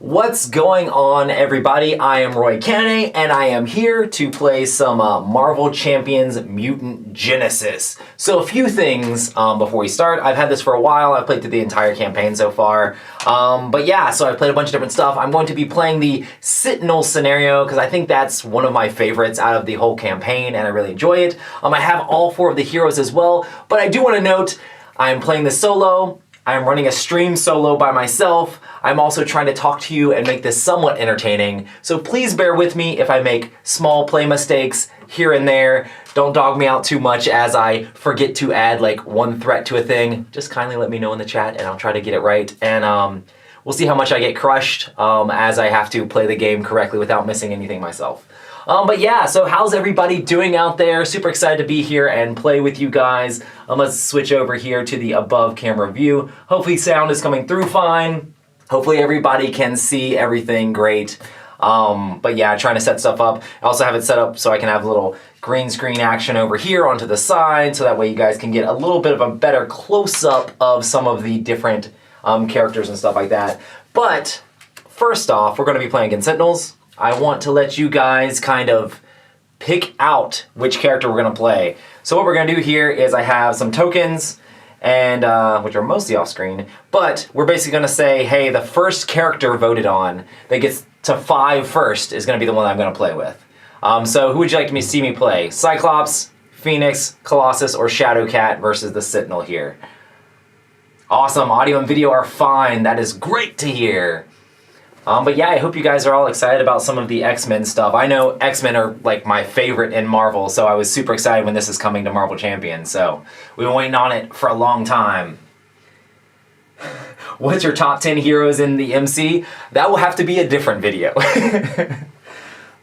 What's going on, everybody? I am Roy Kennedy, and I am here to play some Marvel Champions Mutant Genesis. So a few things before we start. I've had this for a while. I've played through the entire campaign so far. But yeah, so I've played a bunch of different stuff. I'm going to be playing the Sentinel scenario because I think that's one of my favorites out of the whole campaign, and I really enjoy it. I have all four of the heroes as well, but I do want to note I'm playing this solo. I'm running a stream solo by myself. I'm also trying to talk to you and make this somewhat entertaining. So please bear with me if I make small play mistakes here and there. Don't dog me out too much as I forget to add like one threat to a thing. Just kindly let me know in the chat and I'll try to get it right. And we'll see how much I get crushed as I have to play the game correctly without missing anything myself. But yeah, so how's everybody doing out there? Super excited to be here and play with you guys. Let's switch over here to the above camera view. Hopefully sound is coming through fine. Hopefully everybody can see everything great. But yeah, trying to set stuff up. I also have it set up so I can have a little green screen action over here onto the side, so that way you guys can get a little bit of a better close-up of some of the different characters and stuff like that. But first off, we're going to be playing against Sentinels. I want to let you guys kind of pick out which character we're going to play. So what we're going to do here is I have some tokens, and which are mostly off screen, but we're basically going to say, hey, the first character voted on that gets to 5 first is going to be the one I'm going to play with. So who would you like to see me play? Cyclops, Phoenix, Colossus, or Shadowcat versus the Sentinel here? Awesome, audio and video are fine. That is great to hear. But yeah, I hope you guys are all excited about some of the X-Men stuff. I know X-Men are like my favorite in Marvel, so I was super excited when this is coming to Marvel Champions. So we've been waiting on it for a long time. What's your top 10 heroes in the MC? That will have to be a different video.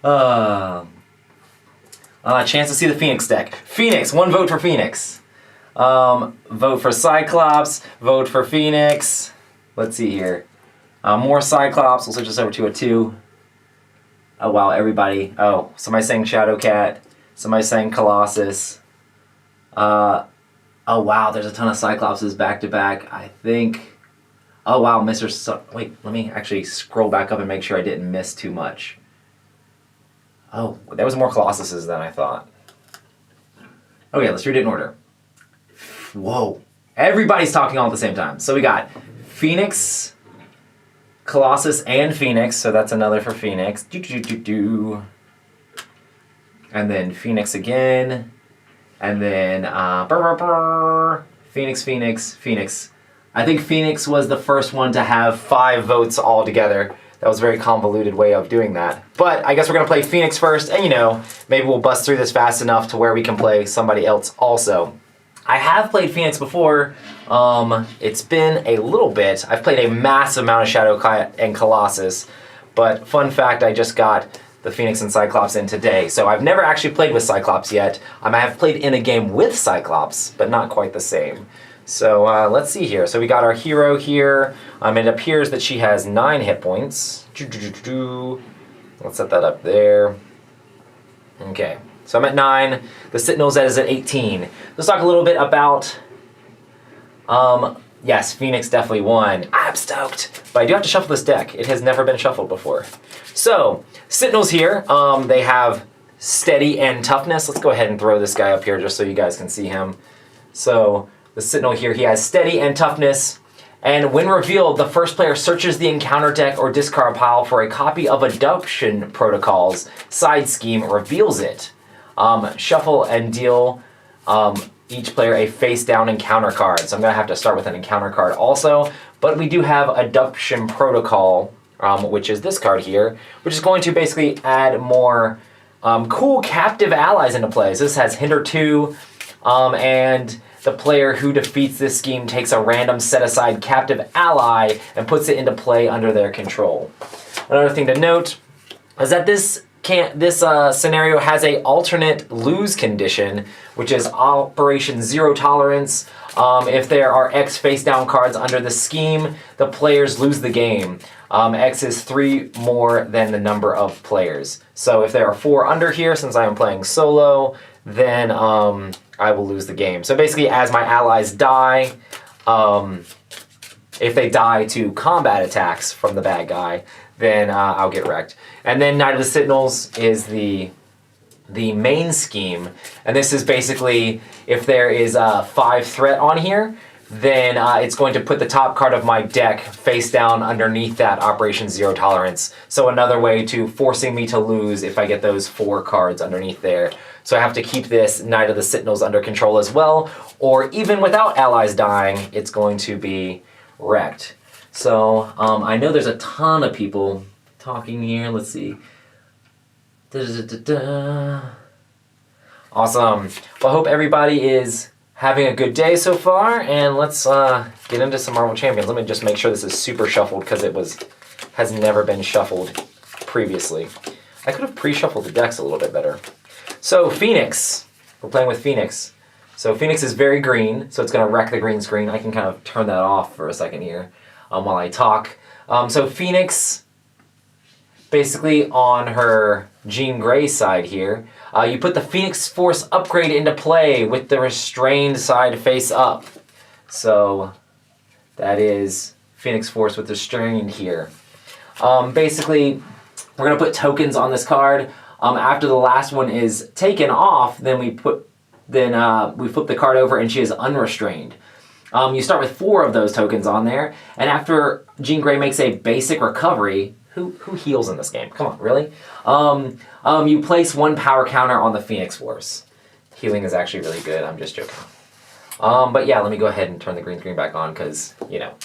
Chance to see the Phoenix deck. Phoenix, 1 vote for Phoenix. Vote for Cyclops, vote for Phoenix. Let's see here. More Cyclops, we'll switch this over to a 2. Oh wow, everybody. Oh, somebody's saying Shadowcat, somebody's saying Colossus. Oh wow, there's a ton of Cyclopses back to back. I think, oh wow, wait, let me actually scroll back up and make sure I didn't miss too much. Oh, there was more Colossuses than I thought. Okay, let's read it in order. Whoa, everybody's talking all at the same time. So we got Phoenix, Colossus, and Phoenix, so that's another for Phoenix. And then Phoenix again. And then Phoenix, Phoenix, Phoenix. I think Phoenix was the first one to have 5 votes all together. That was a very convoluted way of doing that. But I guess we're going to play Phoenix first, and you know, maybe we'll bust through this fast enough to where we can play somebody else also. I have played Phoenix before. It's been a little bit. I've played a massive amount of Shadowcat and Colossus, but fun fact, I just got the Phoenix and Cyclops in today. So I've never actually played with Cyclops yet. I have played in a game with Cyclops, but not quite the same. So let's see here. So we got our hero here. It appears that she has 9 hit points. Let's set that up there. Okay. So I'm at 9, the Sentinel's is at 18. Let's talk a little bit about, yes, Phoenix definitely won. I'm stoked. But I do have to shuffle this deck. It has never been shuffled before. So, Sentinels here, they have steady and toughness. Let's go ahead and throw this guy up here just so you guys can see him. So, the Sentinel here, he has steady and toughness. And when revealed, the first player searches the encounter deck or discard pile for a copy of Adoption Protocol's side scheme, reveals it. Shuffle and deal each player a face-down encounter card. So I'm going to have to start with an encounter card also. But we do have Adoption Protocol, which is this card here, which is going to basically add more cool captive allies into play. So this has Hinder 2, and the player who defeats this scheme takes a random set-aside captive ally and puts it into play under their control. Another thing to note is that this scenario has a alternate lose condition, which is Operation Zero Tolerance. If there are X face-down cards under the scheme, the players lose the game. X is 3 more than the number of players. So if there are 4 under here, since I am playing solo, then I will lose the game. So basically, as my allies die, if they die to combat attacks from the bad guy, then I'll get wrecked. And then Knight of the Sentinels is the main scheme, and this is basically if there is a 5 threat on here, then it's going to put the top card of my deck face down underneath that Operation Zero Tolerance. So another way to forcing me to lose if I get those 4 cards underneath there. So I have to keep this Knight of the Sentinels under control as well, or even without allies dying, it's going to be wrecked. So I know there's a ton of people talking here. Let's see. Awesome. Well, I hope everybody is having a good day so far, and let's get into some Marvel Champions. Let me just make sure this is super shuffled because it has never been shuffled previously. I could have pre-shuffled the decks a little bit better. So Phoenix, we're playing with Phoenix. So Phoenix is very green, so it's going to wreck the green screen. I can kind of turn that off for a second here while I talk. So Phoenix, basically on her Jean Grey side here, you put the Phoenix Force upgrade into play with the restrained side face up. So that is Phoenix Force with restrained here. Basically, we're going to put tokens on this card. After the last one is taken off, then we flip the card over and she is unrestrained. You start with 4 of those tokens on there, and after Jean Grey makes a basic recovery, who heals in this game? Come on, really? You place 1 power counter on the Phoenix Force. Healing is actually really good. I'm just joking. But yeah, let me go ahead and turn the green screen back on because, you know.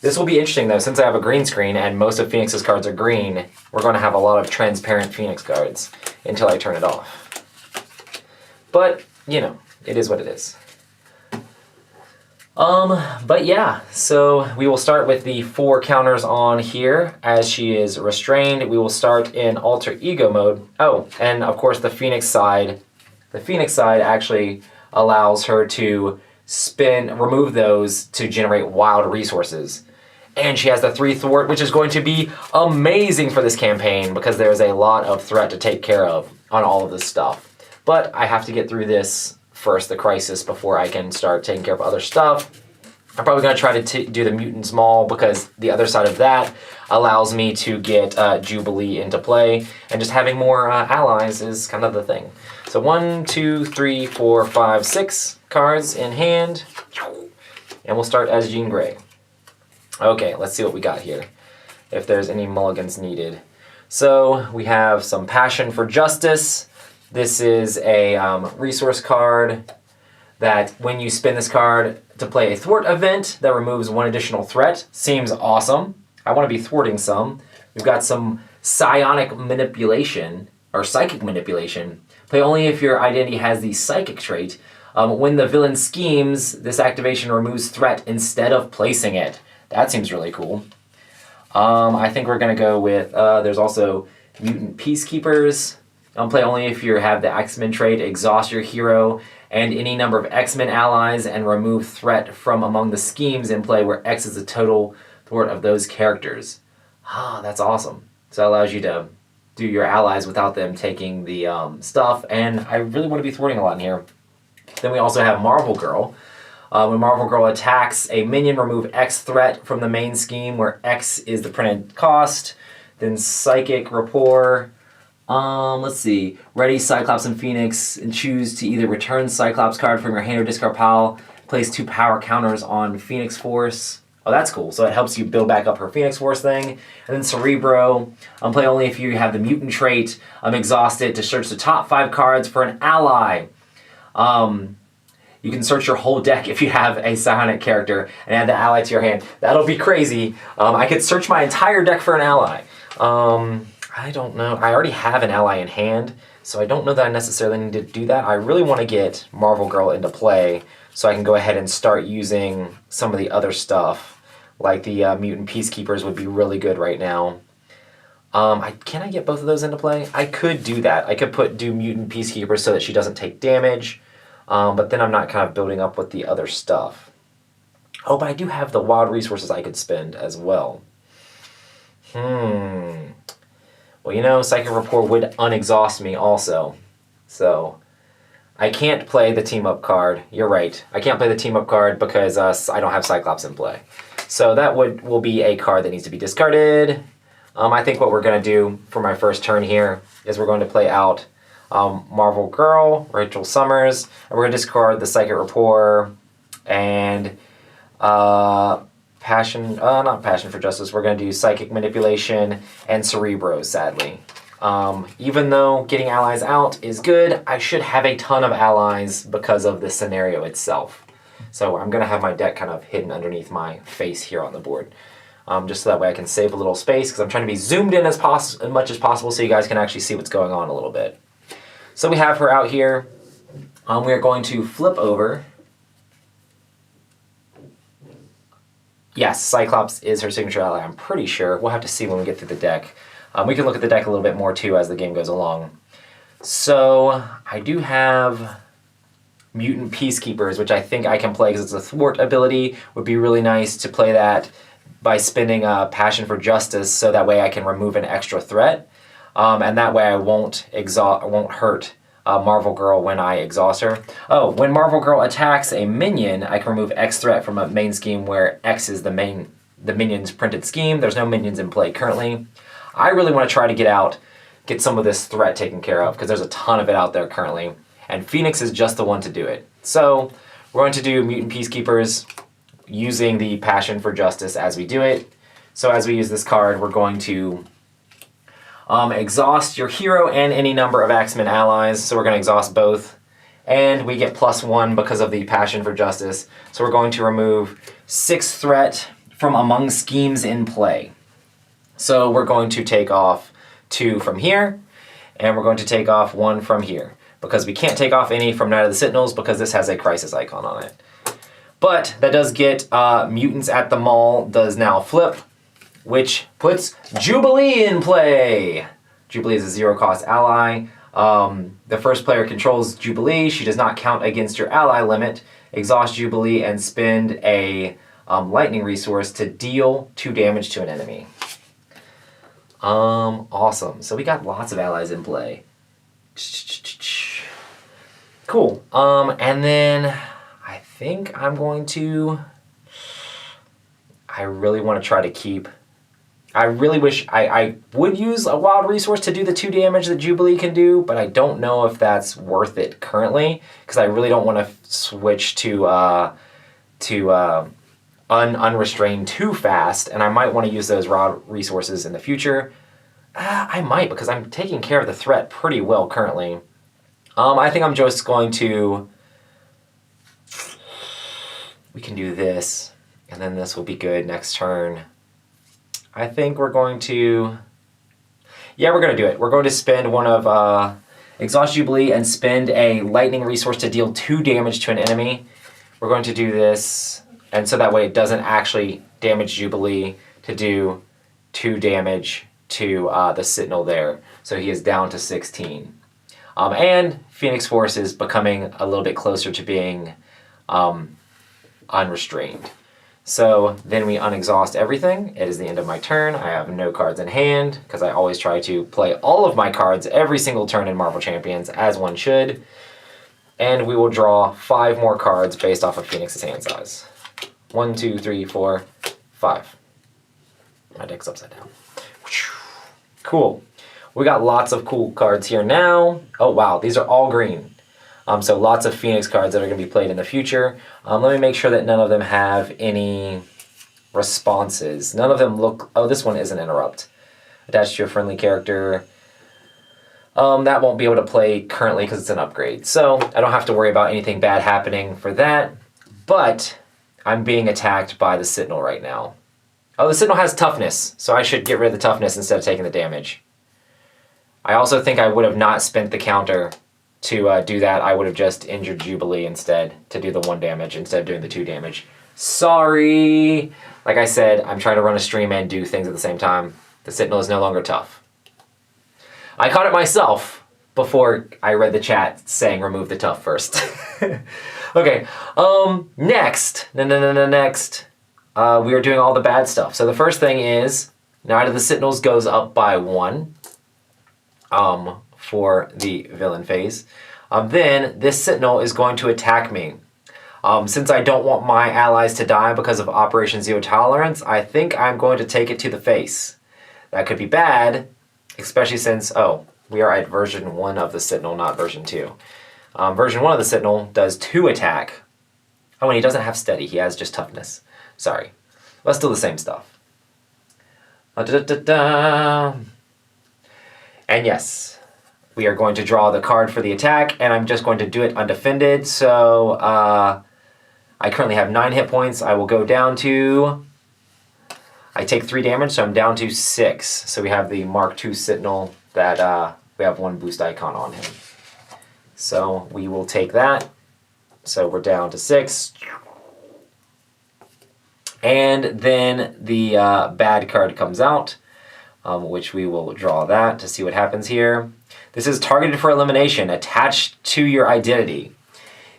This will be interesting, though. Since I have a green screen and most of Phoenix's cards are green, we're going to have a lot of transparent Phoenix cards until I turn it off. But, you know, it is what it is. But yeah, so we will start with the 4 counters on here as she is restrained. We will start in alter ego mode. Oh, and of course the Phoenix side actually allows her to remove those to generate wild resources. And she has the 3 thwart, which is going to be amazing for this campaign because there's a lot of threat to take care of on all of this stuff. But I have to get through this first, the crisis, before I can start taking care of other stuff. I'm probably going to try to do the Mutant Small because the other side of that allows me to get Jubilee into play, and just having more allies is kind of the thing. So 1, 2, 3, 4, 5, 6 cards in hand, and we'll start as Jean Grey. Okay, let's see what we got here, if there's any mulligans needed. So we have some Passion for Justice. This is a resource card that when you spin this card to play a thwart event that removes 1 additional threat. Seems awesome. I want to be thwarting some. We've got some psionic manipulation, or psychic manipulation. Play only if your identity has the psychic trait. When the villain schemes, this activation removes threat instead of placing it. That seems really cool. I think we're going to go with, there's also Mutant Peacekeepers. Play only if you have the X-Men trait, exhaust your hero and any number of X-Men allies and remove threat from among the schemes in play where X is the total thwart of those characters. Ah, that's awesome. So that allows you to do your allies without them taking the stuff, and I really want to be thwarting a lot in here. Then we also have Marvel Girl. When Marvel Girl attacks a minion, remove X threat from the main scheme where X is the printed cost. Then Psychic Rapport. Let's see. Ready Cyclops and Phoenix, and choose to either return Cyclops card from your hand or discard pile. Place 2 power counters on Phoenix Force. Oh, that's cool. So it helps you build back up her Phoenix Force thing. And then Cerebro. Play only if you have the mutant trait. Exhaust it to search the top 5 cards for an ally. You can search your whole deck if you have a psionic character and add the ally to your hand. That'll be crazy. I could search my entire deck for an ally. I don't know. I already have an ally in hand, so I don't know that I necessarily need to do that. I really want to get Marvel Girl into play so I can go ahead and start using some of the other stuff, like the Mutant Peacekeepers would be really good right now. Can I get both of those into play? I could do that. I could do Mutant Peacekeepers so that she doesn't take damage, but then I'm not kind of building up with the other stuff. Oh, but I do have the wild resources I could spend as well. Well, you know, Psychic Rapport would unexhaust me also. So, I can't play the team-up card. You're right. I can't play the team-up card because I don't have Cyclops in play. So that will be a card that needs to be discarded. I think what we're going to do for my first turn here is we're going to play out Marvel Girl, Rachel Summers, and we're going to discard the Psychic Rapport and not Passion for Justice. We're going to do Psychic Manipulation and Cerebro, sadly. Even though getting allies out is good, I should have a ton of allies because of the scenario itself. So I'm going to have my deck kind of hidden underneath my face here on the board. Just so that way I can save a little space, because I'm trying to be zoomed in as much as possible so you guys can actually see what's going on a little bit. So we have her out here. We are going to flip over. Yes, Cyclops is her signature ally, I'm pretty sure. We'll have to see when we get through the deck. We can look at the deck a little bit more too as the game goes along. So I do have Mutant Peacekeepers, which I think I can play because it's a thwart ability. Would be really nice to play that by spending Passion for Justice, so that way I can remove an extra threat, and that way I won't hurt Marvel Girl when I exhaust her. Oh, when Marvel Girl attacks a minion, I can remove X threat from a main scheme where X is the minion's printed scheme. There's no minions in play currently. I really want to try to get some of this threat taken care of, because there's a ton of it out there currently, and Phoenix is just the one to do it. So we're going to do Mutant Peacekeepers using the Passion for Justice as we do it. So as we use this card, we're going to exhaust your hero and any number of X-Men allies. So we're going to exhaust both. And we get +1 because of the Passion for Justice. So we're going to remove 6 threat from among schemes in play. So we're going to take off 2 from here, and we're going to take off 1 from here, because we can't take off any from Night of the Sentinels because this has a crisis icon on it. But that does get Mutants at the Mall does now flip, which puts Jubilee in play. Jubilee is a 0-cost ally. The first player controls Jubilee. She does not count against your ally limit. Exhaust Jubilee and spend a lightning resource to deal 2 damage to an enemy. Awesome. So we got lots of allies in play. Cool. And then I think I'm going to... I really want to try to keep... I really wish I would use a wild resource to do the 2 damage that Jubilee can do, but I don't know if that's worth it currently, because I really don't want to switch to unrestrained too fast, and I might want to use those raw resources in the future. I might, because I'm taking care of the threat pretty well currently. I think I'm just going to... We can do this, and then this will be good next turn. I think we're going to... Yeah, we're going to do it. We're going to spend one of Exhaust Jubilee and spend a lightning resource to deal 2 damage to an enemy. We're going to do this, and so that way it doesn't actually damage Jubilee, to do 2 damage to the Sentinel there. So he is down to 16. And Phoenix Force is becoming a little bit closer to being unrestrained. So then we unexhaust everything. It is the end of my turn. I have no cards in hand, because I always try to play all of my cards every single turn in Marvel Champions, as one should. And we will draw 5 more cards based off of Phoenix's hand size. 1, 2, 3, 4, 5. My deck's upside down. Cool. We got lots of cool cards here now. Oh wow, these are all green. So lots of Phoenix cards that are going to be played in the future. Let me make sure that none of them have any responses. None of them look... Oh, this one is an interrupt. Attached to a friendly character. That won't be able to play currently because it's an upgrade. So I don't have to worry about anything bad happening for that. But I'm being attacked by the Sentinel right now. Oh, the Sentinel has toughness, so I should get rid of the toughness instead of taking the damage. I also think I would have not spent the counter to do that. I would have just injured Jubilee instead to do the 1 damage instead of doing the 2 damage. Sorry! Like I said, I'm trying to run a stream and do things at the same time. The Sentinel is no longer tough. I caught it myself before I read the chat saying remove the tough first. Okay, next, we are doing all the bad stuff. So the first thing is, Night of the Sentinels goes up by 1 for the villain phase. Then this Sentinel is going to attack me. Since I don't want my allies to die because of Operation Zero Tolerance, I think I'm going to take it to the face. That could be bad, especially since, oh, we are at version 1 of the Sentinel, not version 2. Version 1 of the Sentinel does 2 attack. Oh, and he doesn't have steady. He has just toughness. Sorry. But still the same stuff. And yes, we are going to draw the card for the attack, and I'm just going to do it undefended. So I currently have 9 hit points. I will go down to... I take 3 damage, so I'm down to 6. So we have the Mark II Sentinel that we have 1 boost icon on him. So we will take that. So we're down to 6. And then the bad card comes out, which we will draw that to see what happens here. This is targeted for elimination, attached to your identity.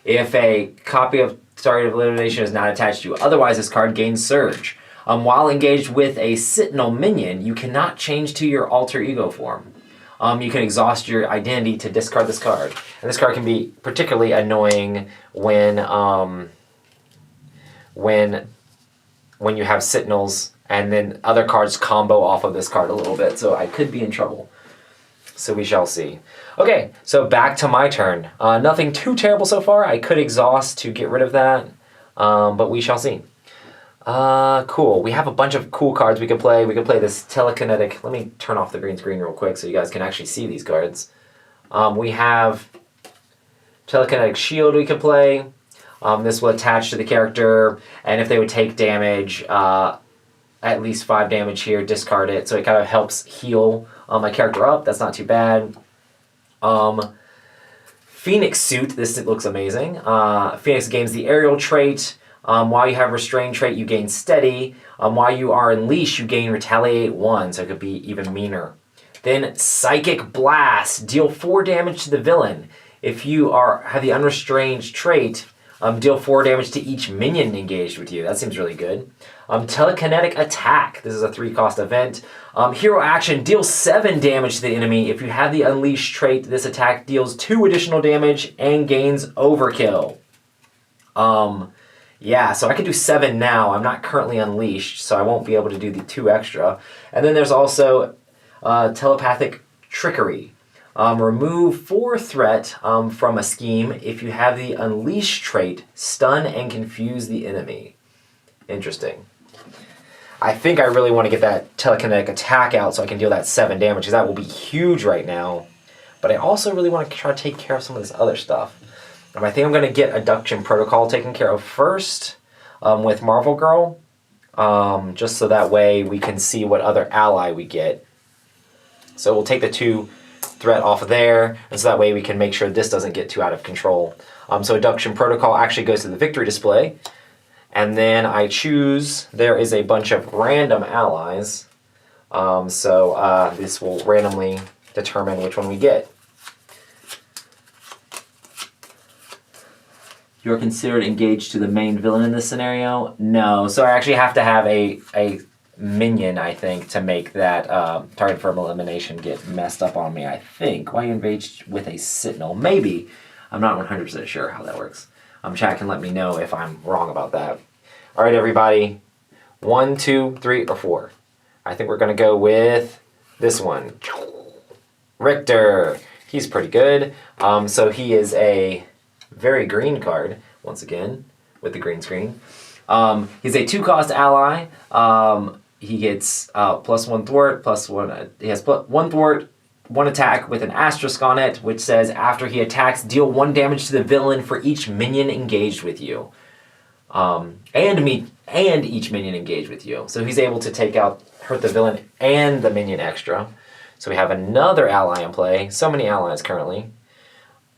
If a copy of targeted elimination is not attached to you, otherwise this card gains Surge. While engaged with a Sentinel minion, you cannot change to your alter ego form. You can exhaust your identity to discard this card. And this card can be particularly annoying when you have Sentinels and then other cards combo off of this card a little bit. So I could be in trouble. So we shall see. Okay, so back to my turn. Nothing too terrible so far. I could exhaust to get rid of that, but we shall see. Cool. We have a bunch of cool cards we can play. We can play this telekinetic. Let me turn off the green screen real quick so you guys can actually see these cards. We have telekinetic shield we can play. This will attach to the character, and if they would take damage, at least 5 damage here, discard it. So it kind of helps heal my character up. That's not too bad. Phoenix suit. This looks amazing. Phoenix gains the aerial trait. While you have restrained trait, you gain steady. While you are in leash, you gain retaliate 1, so it could be even meaner. Then psychic blast. Deal 4 damage to the villain. If you have the unrestrained trait, deal 4 damage to each minion engaged with you. That seems really good. Telekinetic attack. This is a 3-cost event. Hero action. Deal 7 damage to the enemy. If you have the unleashed trait, this attack deals 2 additional damage and gains overkill. Yeah, so I can do 7 now. I'm not currently unleashed, so I won't be able to do the 2 extra. And then there's also telepathic trickery. Remove 4 threat from a scheme if you have the unleash trait, stun and confuse the enemy. Interesting. I think I really want to get that telekinetic attack out so I can deal that 7 damage, because that will be huge right now. But I also really want to try to take care of some of this other stuff. I think I'm going to get Abduction Protocol taken care of first with Marvel Girl, just so that way we can see what other ally we get. So we'll take the 2 threat off of there, and so that way we can make sure this doesn't get too out of control. So Abduction Protocol actually goes to the victory display, and then I choose, there is a bunch of random allies, so this will randomly determine which one we get. You're considered engaged to the main villain in this scenario? No, so I actually have to have a minion, I think, to make that target for elimination get messed up on me, I think. Why are you engaged with a Sentinel? Maybe. I'm not 100% sure how that works. Chat can let me know if I'm wrong about that. All right, everybody. 1, 2, 3, or 4. I think we're going to go with this one. Richter. He's pretty good. So he is a very green card, once again, with the green screen. He's a 2-cost ally. He gets +1 thwart, +1. He has +1 thwart, 1 attack with an asterisk on it, which says after he attacks, deal 1 damage to the villain for each minion engaged with you. And each minion engaged with you. So he's able to hurt the villain and the minion extra. So we have another ally in play. So many allies currently.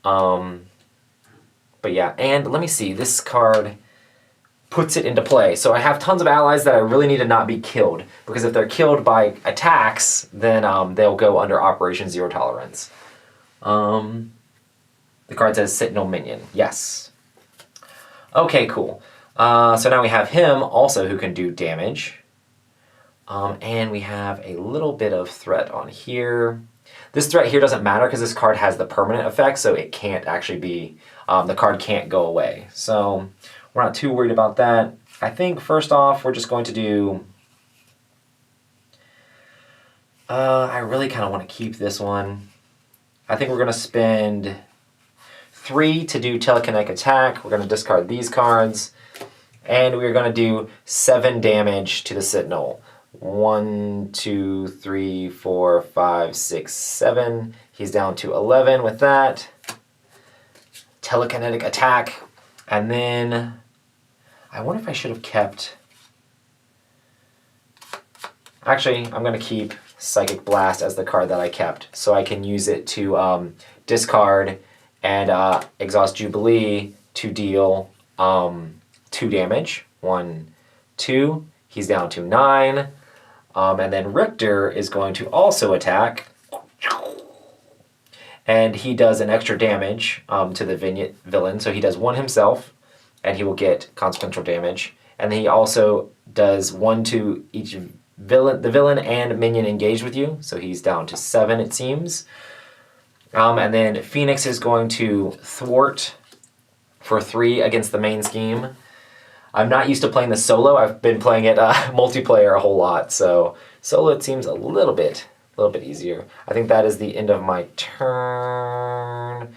But yeah, and let me see, this card puts it into play. So I have tons of allies that I really need to not be killed, because if they're killed by attacks, then they'll go under Operation Zero Tolerance. The card says Sentinel Minion, yes. Okay, cool. So now we have him also who can do damage. And we have a little bit of threat on here. This threat here doesn't matter because this card has the permanent effect, so it can't actually be, the card can't go away. So we're not too worried about that. I think first off, we're just going to do I really kind of want to keep this one. I think we're going to spend 3 to do telekinetic attack. We're going to discard these cards. And we're going to do 7 damage to the Sentinel. 1, 2, 3, 4, 5, 6, 7. He's down to 11 with that. Telekinetic attack. And then I wonder if I should have kept... Actually, I'm going to keep Psychic Blast as the card that I kept, so I can use it to discard and exhaust Jubilee to deal 2 damage. 1, 2. He's down to 9. And then Richter is going to also attack. And he does an extra damage to the villain. So he does 1 himself, and he will get consequential damage. And then he also does 1 to each the villain and minion engaged with you. So he's down to 7, it seems. And then Phoenix is going to thwart for 3 against the main scheme. I'm not used to playing this solo. I've been playing it multiplayer a whole lot. So solo, it seems a little bit easier. I think that is the end of my turn.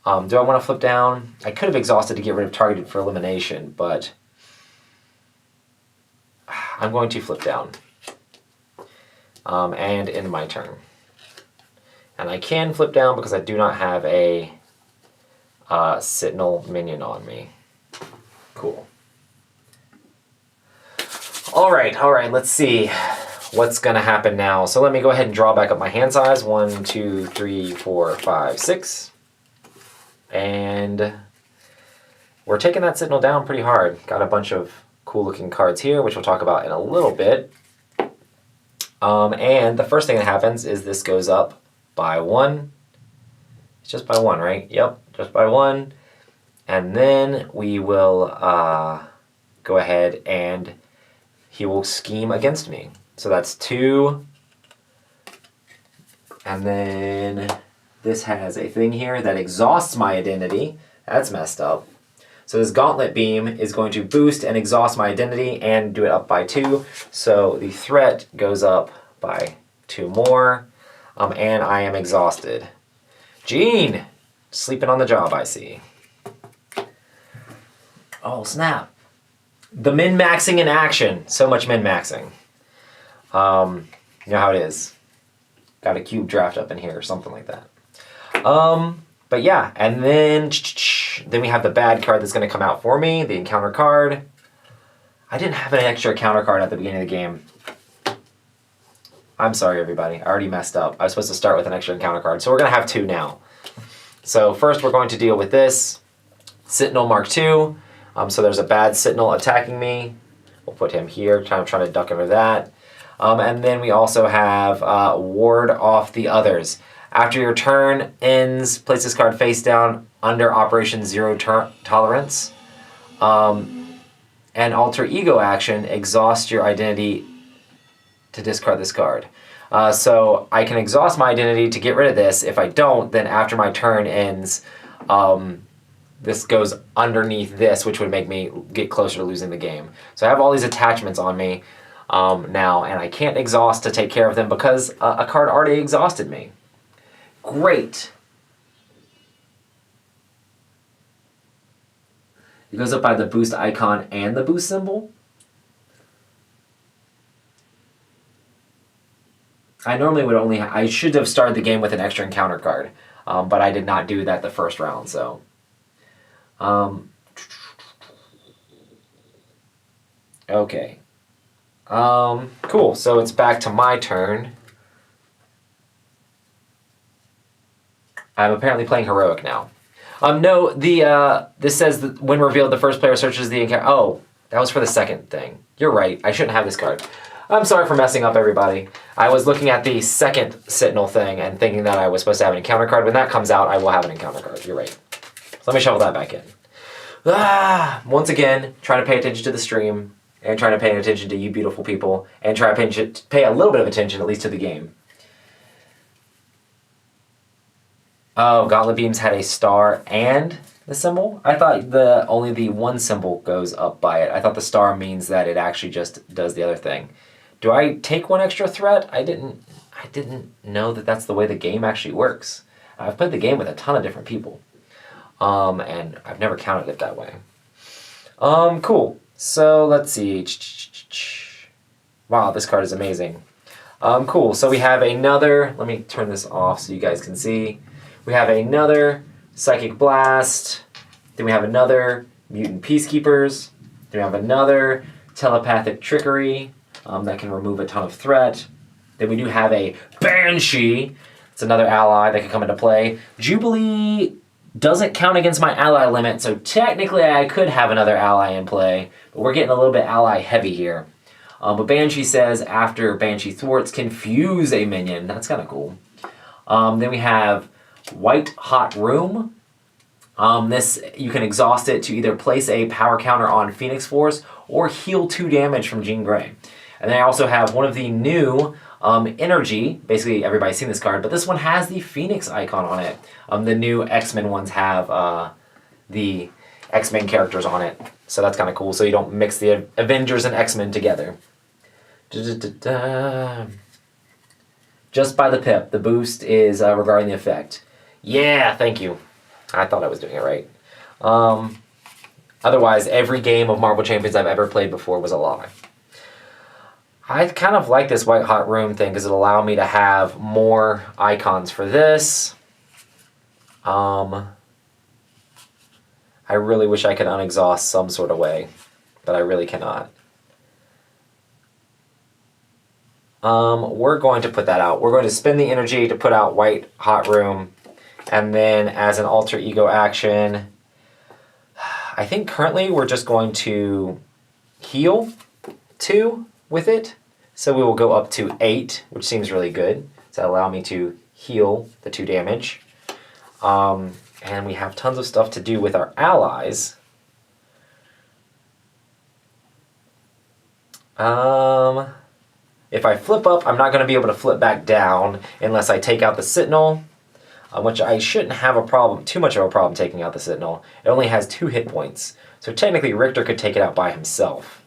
Do I want to flip down? I could have exhausted to get rid of targeted for elimination, but I'm going to flip down. And end my turn. And I can flip down because I do not have a Sentinel minion on me. Cool. All right, let's see what's going to happen now. So let me go ahead and draw back up my hand size. 1, 2, 3, 4, 5, 6. And we're taking that Sentinel down pretty hard. Got a bunch of cool looking cards here, which we'll talk about in a little bit. And the first thing that happens is this goes up by 1. It's just by 1, right? Yep, just by 1. And then we will go ahead and he will scheme against me. So that's 2. And then this has a thing here that exhausts my identity. That's messed up. So this Gauntlet Beam is going to boost and exhaust my identity and do it up by 2. So the threat goes up by 2 more. And I am exhausted. Gene! Sleeping on the job, I see. Oh, snap. The min-maxing in action. So much min-maxing. You know how it is. Got a cube draft up in here or something like that. But yeah, and then we have the bad card that's going to come out for me, the encounter card. I didn't have an extra encounter card at the beginning of the game. I'm sorry, everybody. I already messed up. I was supposed to start with an extra encounter card, so we're going to have 2 now. So first we're going to deal with this Sentinel Mark II. So there's a bad Sentinel attacking me. We'll put him here, trying to duck under that. And then we also have ward off the others. After your turn ends, place this card face down under Operation Zero Tolerance. And alter ego action, exhaust your identity to discard this card. So I can exhaust my identity to get rid of this. If I don't, then after my turn ends, this goes underneath this, which would make me get closer to losing the game. So I have all these attachments on me now, and I can't exhaust to take care of them because a card already exhausted me. Great. It goes up by the boost icon and the boost symbol. I normally would only... I should have started the game with an extra encounter card, but I did not do that the first round, so... Okay. Cool, so it's back to my turn. I'm apparently playing Heroic now. No, this says that when revealed, the first player searches the encounter... Oh, that was for the second thing. You're right, I shouldn't have this card. I'm sorry for messing up, everybody. I was looking at the second Sentinel thing and thinking that I was supposed to have an encounter card. When that comes out, I will have an encounter card. You're right. So let me shuffle that back in. Once again, trying to pay attention to the stream and trying to pay attention to you beautiful people and try to pay a little bit of attention, at least to the game. Oh, Gauntlet Beams had a star and the symbol? I thought only the one symbol goes up by it. I thought the star means that it actually just does the other thing. Do I take one extra threat? I didn't... I didn't know that that's the way the game actually works. I've played the game with a ton of different people, and I've never counted it that way. Cool. So let's see. Wow, this card is amazing. Cool. So we have another. Let me turn this off so you guys can see. We have another Psychic Blast. Then we have another Mutant Peacekeepers. Then we have another Telepathic Trickery that can remove a ton of threat. Then we do have a Banshee. It's another ally that can come into play. Jubilee doesn't count against my ally limit, so technically I could have another ally in play, but we're getting a little bit ally heavy here. But Banshee says after Banshee thwarts, confuse a minion. That's kind of cool. Then we have White Hot Room. This, you can exhaust it to either place a power counter on Phoenix Force or heal 2 damage from Jean Grey. And then I also have one of the new Energy. Basically, everybody's seen this card, but this one has the Phoenix icon on it. The new X-Men ones have the X-Men characters on it. So that's kind of cool, so you don't mix the Avengers and X-Men together. Just by the pip. The boost is regarding the effect. Yeah, thank you. I thought I was doing it right. Otherwise, every game of Marvel Champions I've ever played before was a lie. I kind of like this White Hot Room thing because it'll allow me to have more icons for this. I really wish I could unexhaust some sort of way, but I really cannot. We're going to put that out. We're going to spend the energy to put out White Hot Room, and then as an alter ego action, I think currently we're just going to heal 2 with it. So we will go up to 8, which seems really good. So that'll allow me to heal the 2 damage. And we have tons of stuff to do with our allies. If I flip up, I'm not going to be able to flip back down unless I take out the Sentinel, which I shouldn't have too much of a problem taking out the Sentinel. It only has 2 hit points. So technically Richter could take it out by himself.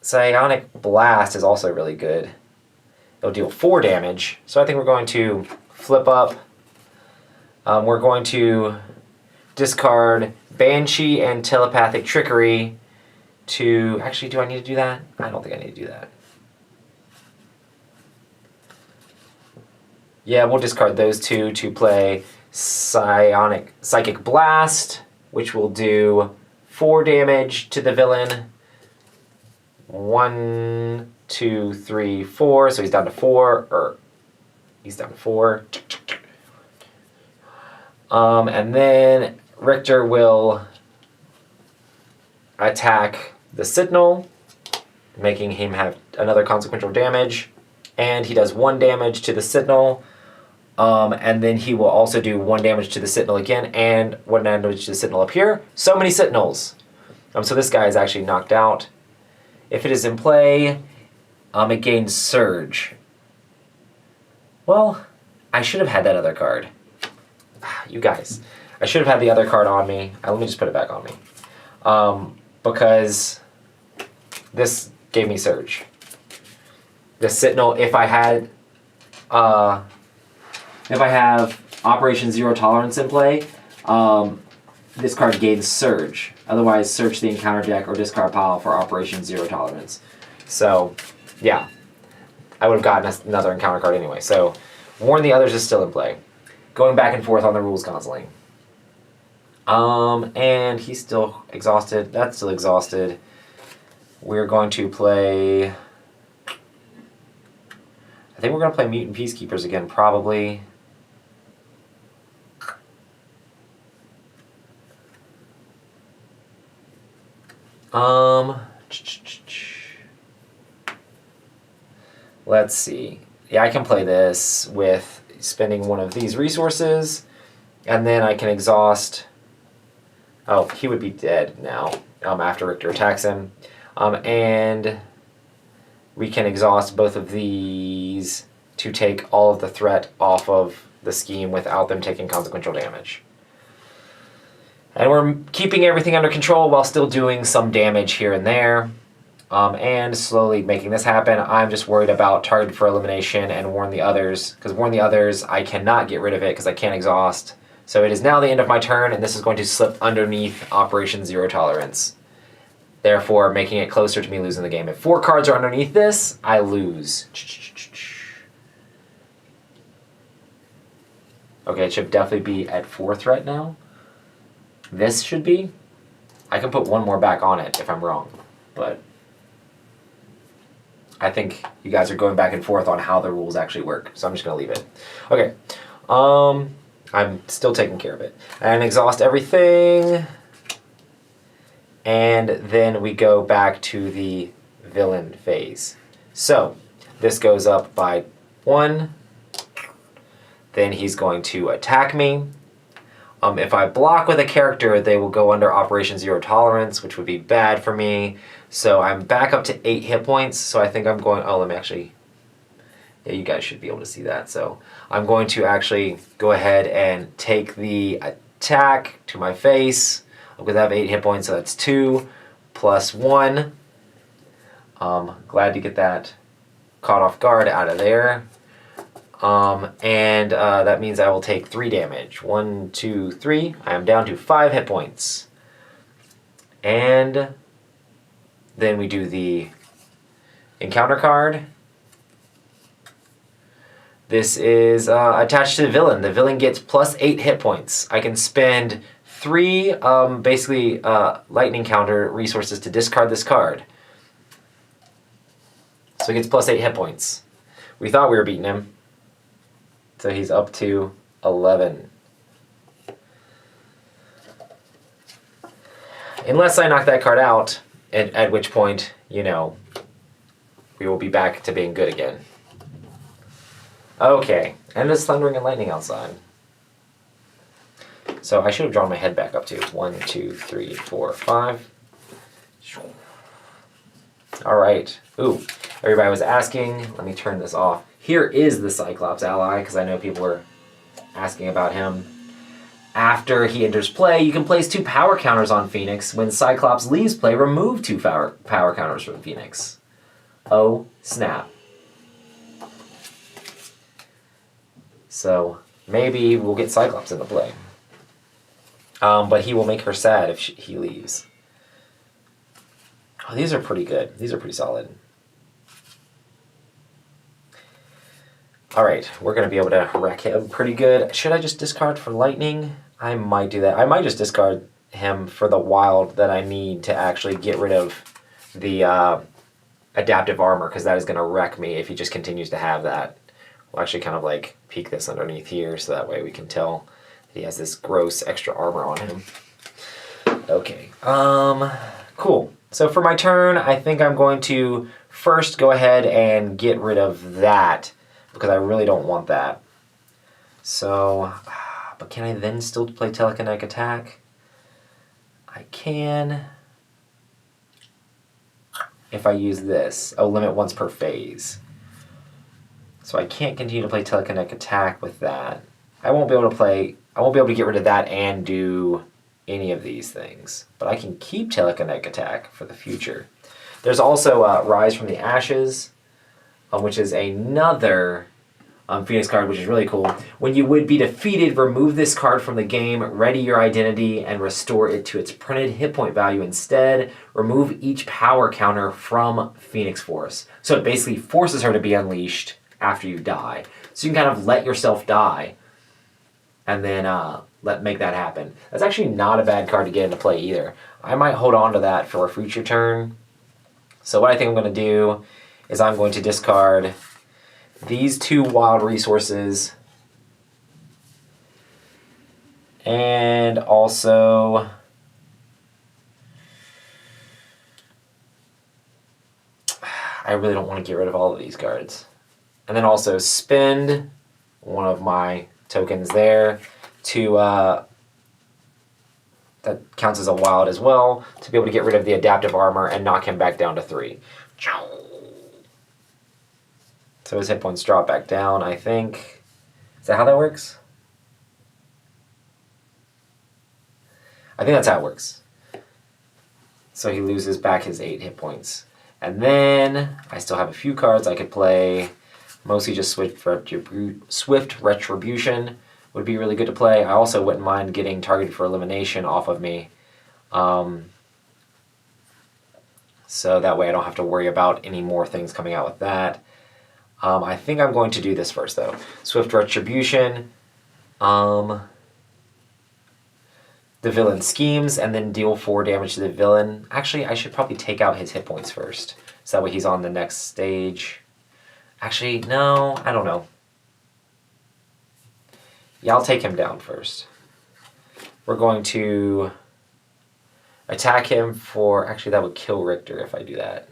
Psionic Blast is also really good. It'll deal 4 damage. So I think we're going to flip up. We're going to discard Banshee and Telepathic Trickery to... Actually, do I need to do that? I don't think I need to do that. Yeah, we'll discard those 2 to play Psychic Blast, which will do 4 damage to the villain. 1, 2, 3, 4. So he's down to 4. He's down to 4. And then Richter will attack the Sentinel, making him have another consequential damage. And he does 1 damage to the Sentinel. And then he will also do 1 damage to the Sentinel again, and 1 damage to the Sentinel up here. So many Sentinels. So this guy is actually knocked out. If it is in play, it gains Surge. Well, I should have had that other card. You guys. I should have had the other card on me. Let me just put it back on me. Because this gave me Surge. The Sentinel, if I have Operation Zero Tolerance in play, this card gains Surge. Otherwise, search the encounter deck or discard pile for Operation Zero Tolerance. So, yeah. I would have gotten another encounter card anyway. So, Warn the Others is still in play. Going back and forth on the rules constantly. And he's still exhausted. That's still exhausted. We're going to play... I think we're going to play Mutant Peacekeepers again, probably. Let's see. Yeah, I can play this with spending one of these resources, and then I can exhaust... Oh, he would be dead now after Richter attacks him. And we can exhaust both of these to take all of the threat off of the scheme without them taking consequential damage. And we're keeping everything under control while still doing some damage here and there. and slowly making this happen. I'm just worried about target for elimination and warn the others, because warn the others, I cannot get rid of it because I can't exhaust. So it is now the end of my turn, and this is going to slip underneath Operation Zero Tolerance, therefore making it closer to me losing the game. If 4 cards are underneath this, I lose. Okay, it should definitely be at 4 threat now. This should be. I can put 1 more back on it if I'm wrong, but I think you guys are going back and forth on how the rules actually work, so I'm just going to leave it. Okay, I'm still taking care of it. And exhaust everything, and then we go back to the villain phase. So this goes up by 1. Then he's going to attack me. If I block with a character, they will go under Operation Zero Tolerance, which would be bad for me. So I'm back up to 8 hit points. So I think I'm going, oh, let me actually, yeah, you guys should be able to see that. So I'm going to actually go ahead and take the attack to my face. I'm going to have 8 hit points, so that's 2 plus 1. Glad to get that caught off guard out of there. That means I will take 3 damage. 1, 2, 3. I am down to 5 hit points. And then we do the encounter card. This is attached to the villain. The villain gets plus 8 hit points. I can spend 3 lightning counter resources to discard this card. So he gets plus 8 hit points. We thought we were beating him. So he's up to 11. Unless I knock that card out, at which point, you know, we will be back to being good again. Okay, and it's thundering and lightning outside. So I should have drawn my head back up to 1, 2, 3, 4, 5. All right. Ooh, everybody was asking. Let me turn this off. Here is the Cyclops ally, because I know people were asking about him. After he enters play, you can place 2 power counters on Phoenix. When Cyclops leaves play, remove 2 power counters from Phoenix. Oh, snap. So maybe we'll get Cyclops into play. But he will make her sad if he leaves. Oh, these are pretty good. These are pretty solid. All right, we're going to be able to wreck him pretty good. Should I just discard for lightning? I might do that. I might just discard him for the wild that I need to actually get rid of the adaptive armor, because that is going to wreck me if he just continues to have that. We'll actually kind of like peek this underneath here so that way we can tell that he has this gross extra armor on him. Okay, cool. So for my turn, I think I'm going to first go ahead and get rid of that, because I really don't want that. So, but can I then still play telekinetic attack? I can. If I use this. Oh, limit once per phase. So I can't continue to play telekinetic attack with that. I won't be able to get rid of that and do any of these things. But I can keep telekinetic attack for the future. There's also Rise from the Ashes, which is another Phoenix card, which is really cool. When you would be defeated, remove this card from the game, ready your identity, and restore it to its printed hit point value instead. Remove each power counter from Phoenix Force. So it basically forces her to be unleashed after you die. So you can kind of let yourself die and then make that happen. That's actually not a bad card to get into play either. I might hold on to that for a future turn. So what I think I'm going to do is I'm going to discard these 2 wild resources, and also I really don't want to get rid of all of these cards. And then also spend one of my tokens there to that counts as a wild as well, to be able to get rid of the adaptive armor and knock him back down to 3. So his hit points drop back down, I think. Is that how that works? I think that's how it works. So he loses back his 8 hit points. And then I still have a few cards I could play. Mostly just Swift Retribution would be really good to play. I also wouldn't mind getting targeted for elimination off of me. So that way I don't have to worry about any more things coming out with that. I think I'm going to do this first, though. Swift Retribution. The villain schemes and then deal 4 damage to the villain. Actually, I should probably take out his hit points first. So that way he's on the next stage. Actually, no, I don't know. Yeah, I'll take him down first. We're going to attack him for... Actually, that would kill Richter if I do that.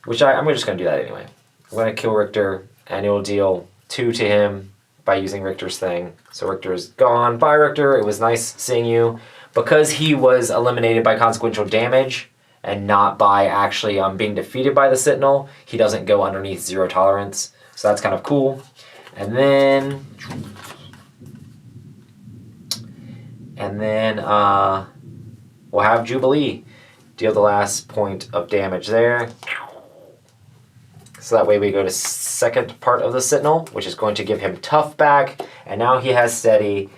Which I'm just going to do that anyway. I'm going to kill Richter, and it will deal 2 to him by using Richter's thing. So Richter's gone. Bye, Richter. It was nice seeing you. Because he was eliminated by consequential damage and not by actually being defeated by the Sentinel, he doesn't go underneath 0 tolerance. So that's kind of cool. And then we'll have Jubilee deal the last point of damage there. So that way we go to second part of the Sentinel, which is going to give him tough back. And now he has steady.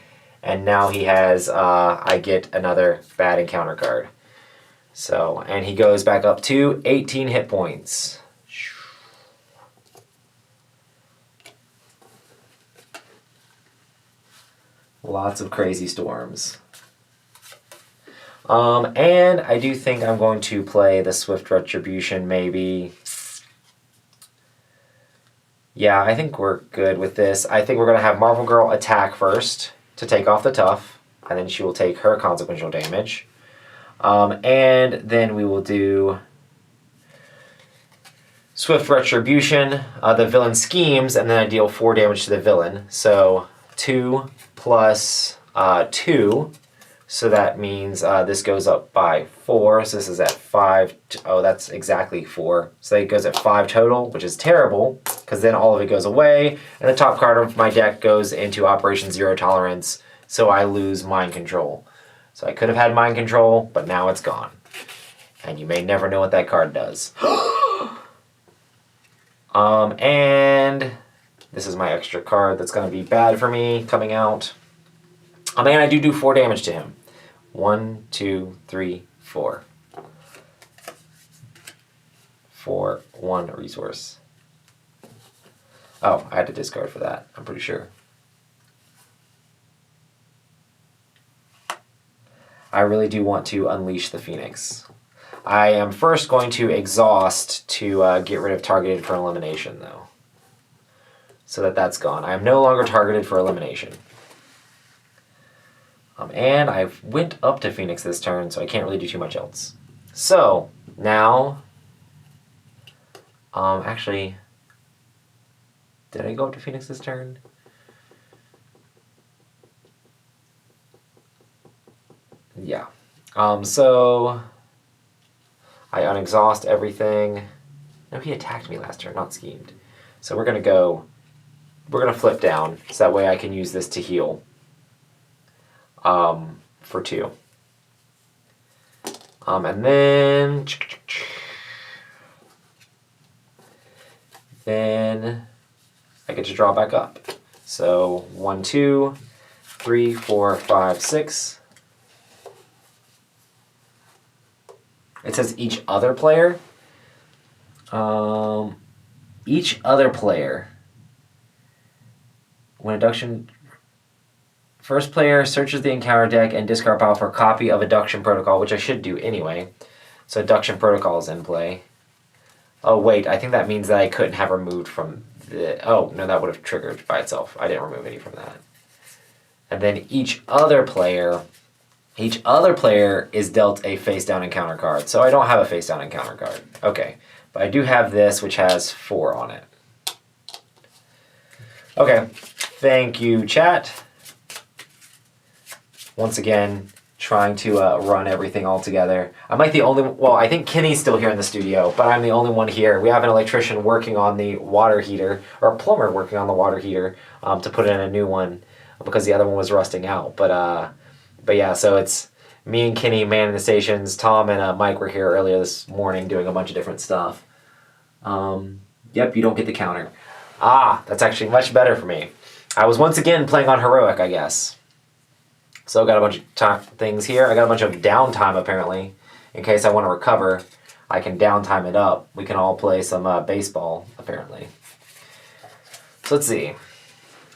And now he has, I get another bad encounter card. So, and he goes back up to 18 hit points. Lots of crazy storms. And I do think I'm going to play the Swift Retribution maybe. Yeah, I think we're good with this. I think we're going to have Marvel Girl attack first to take off the tough, and then she will take her consequential damage. And then we will do Swift Retribution, the villain schemes, and then I deal 4 damage to the villain. So 2 plus 2, so that means this goes up by 4, so this is at 5. Oh, that's exactly 4. So it goes at 5 total, which is terrible, because then all of it goes away, and the top card of my deck goes into Operation 0 Tolerance, so I lose Mind Control. So I could have had Mind Control, but now it's gone. And you may never know what that card does. And this is my extra card that's going to be bad for me coming out. And I do 4 damage to him. 1, 2, 3, 4. 4, 1 resource. Oh, I had to discard for that, I'm pretty sure. I really do want to unleash the Phoenix. I am first going to exhaust to get rid of targeted for elimination, though. So that that's gone. I am no longer targeted for elimination. And I went up to Phoenix this turn, so I can't really do too much else. So, now... actually... Did I go up to Phoenix this turn? Yeah. So... I unexhaust everything. No, he attacked me last turn, not schemed. So we're going to go... We're going to flip down, so that way I can use this to heal. For 2. And then... Then I get to draw back up. So 1, 2, 3, 4, 5, 6. It says each other player. Each other player. When Abduction... First player searches the encounter deck and discard pile for a copy of Abduction Protocol, which I should do anyway. So Abduction Protocol is in play. Oh, wait, I think that means that I couldn't have removed from the... Oh, no, that would have triggered by itself. I didn't remove any from that. And then each other player is dealt a face-down encounter card. So I don't have a face-down encounter card. Okay, but I do have this, which has 4 on it. Okay, thank you, chat. Once again, trying to run everything all together. I'm like the only... Well, I think Kenny's still here in the studio, but I'm the only one here. We have an electrician working on the water heater, or a plumber working on the water heater to put in a new one because the other one was rusting out. But yeah, so it's Me and Kenny manning the stations. Tom and Mike were here earlier this morning doing a bunch of different stuff. Yep, you don't get the counter. That's actually much better for me. I was once again playing on heroic, I guess. So got a bunch of things here. I got a bunch of downtime apparently. In case I want to recover, I can downtime it up. We can all play some baseball apparently. So let's see.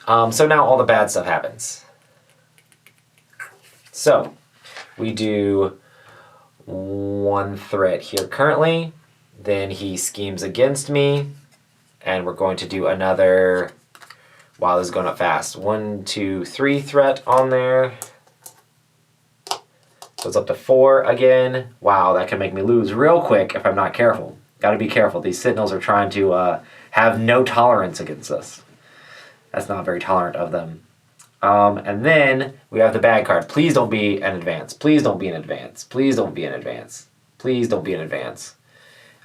So now all the bad stuff happens. So we do one threat here currently. Then he schemes against me. And we're going to do another... Wow, this is going up fast. 1, 2, 3 threat on there. Goes up to 4 again. Wow, that can make me lose real quick if I'm not careful. Got to be careful. These Sentinels are trying to have no tolerance against us. That's not very tolerant of them. And then we have the bad card. Please don't be an advance. Please don't be an advance. Please don't be an advance. Please don't be an advance.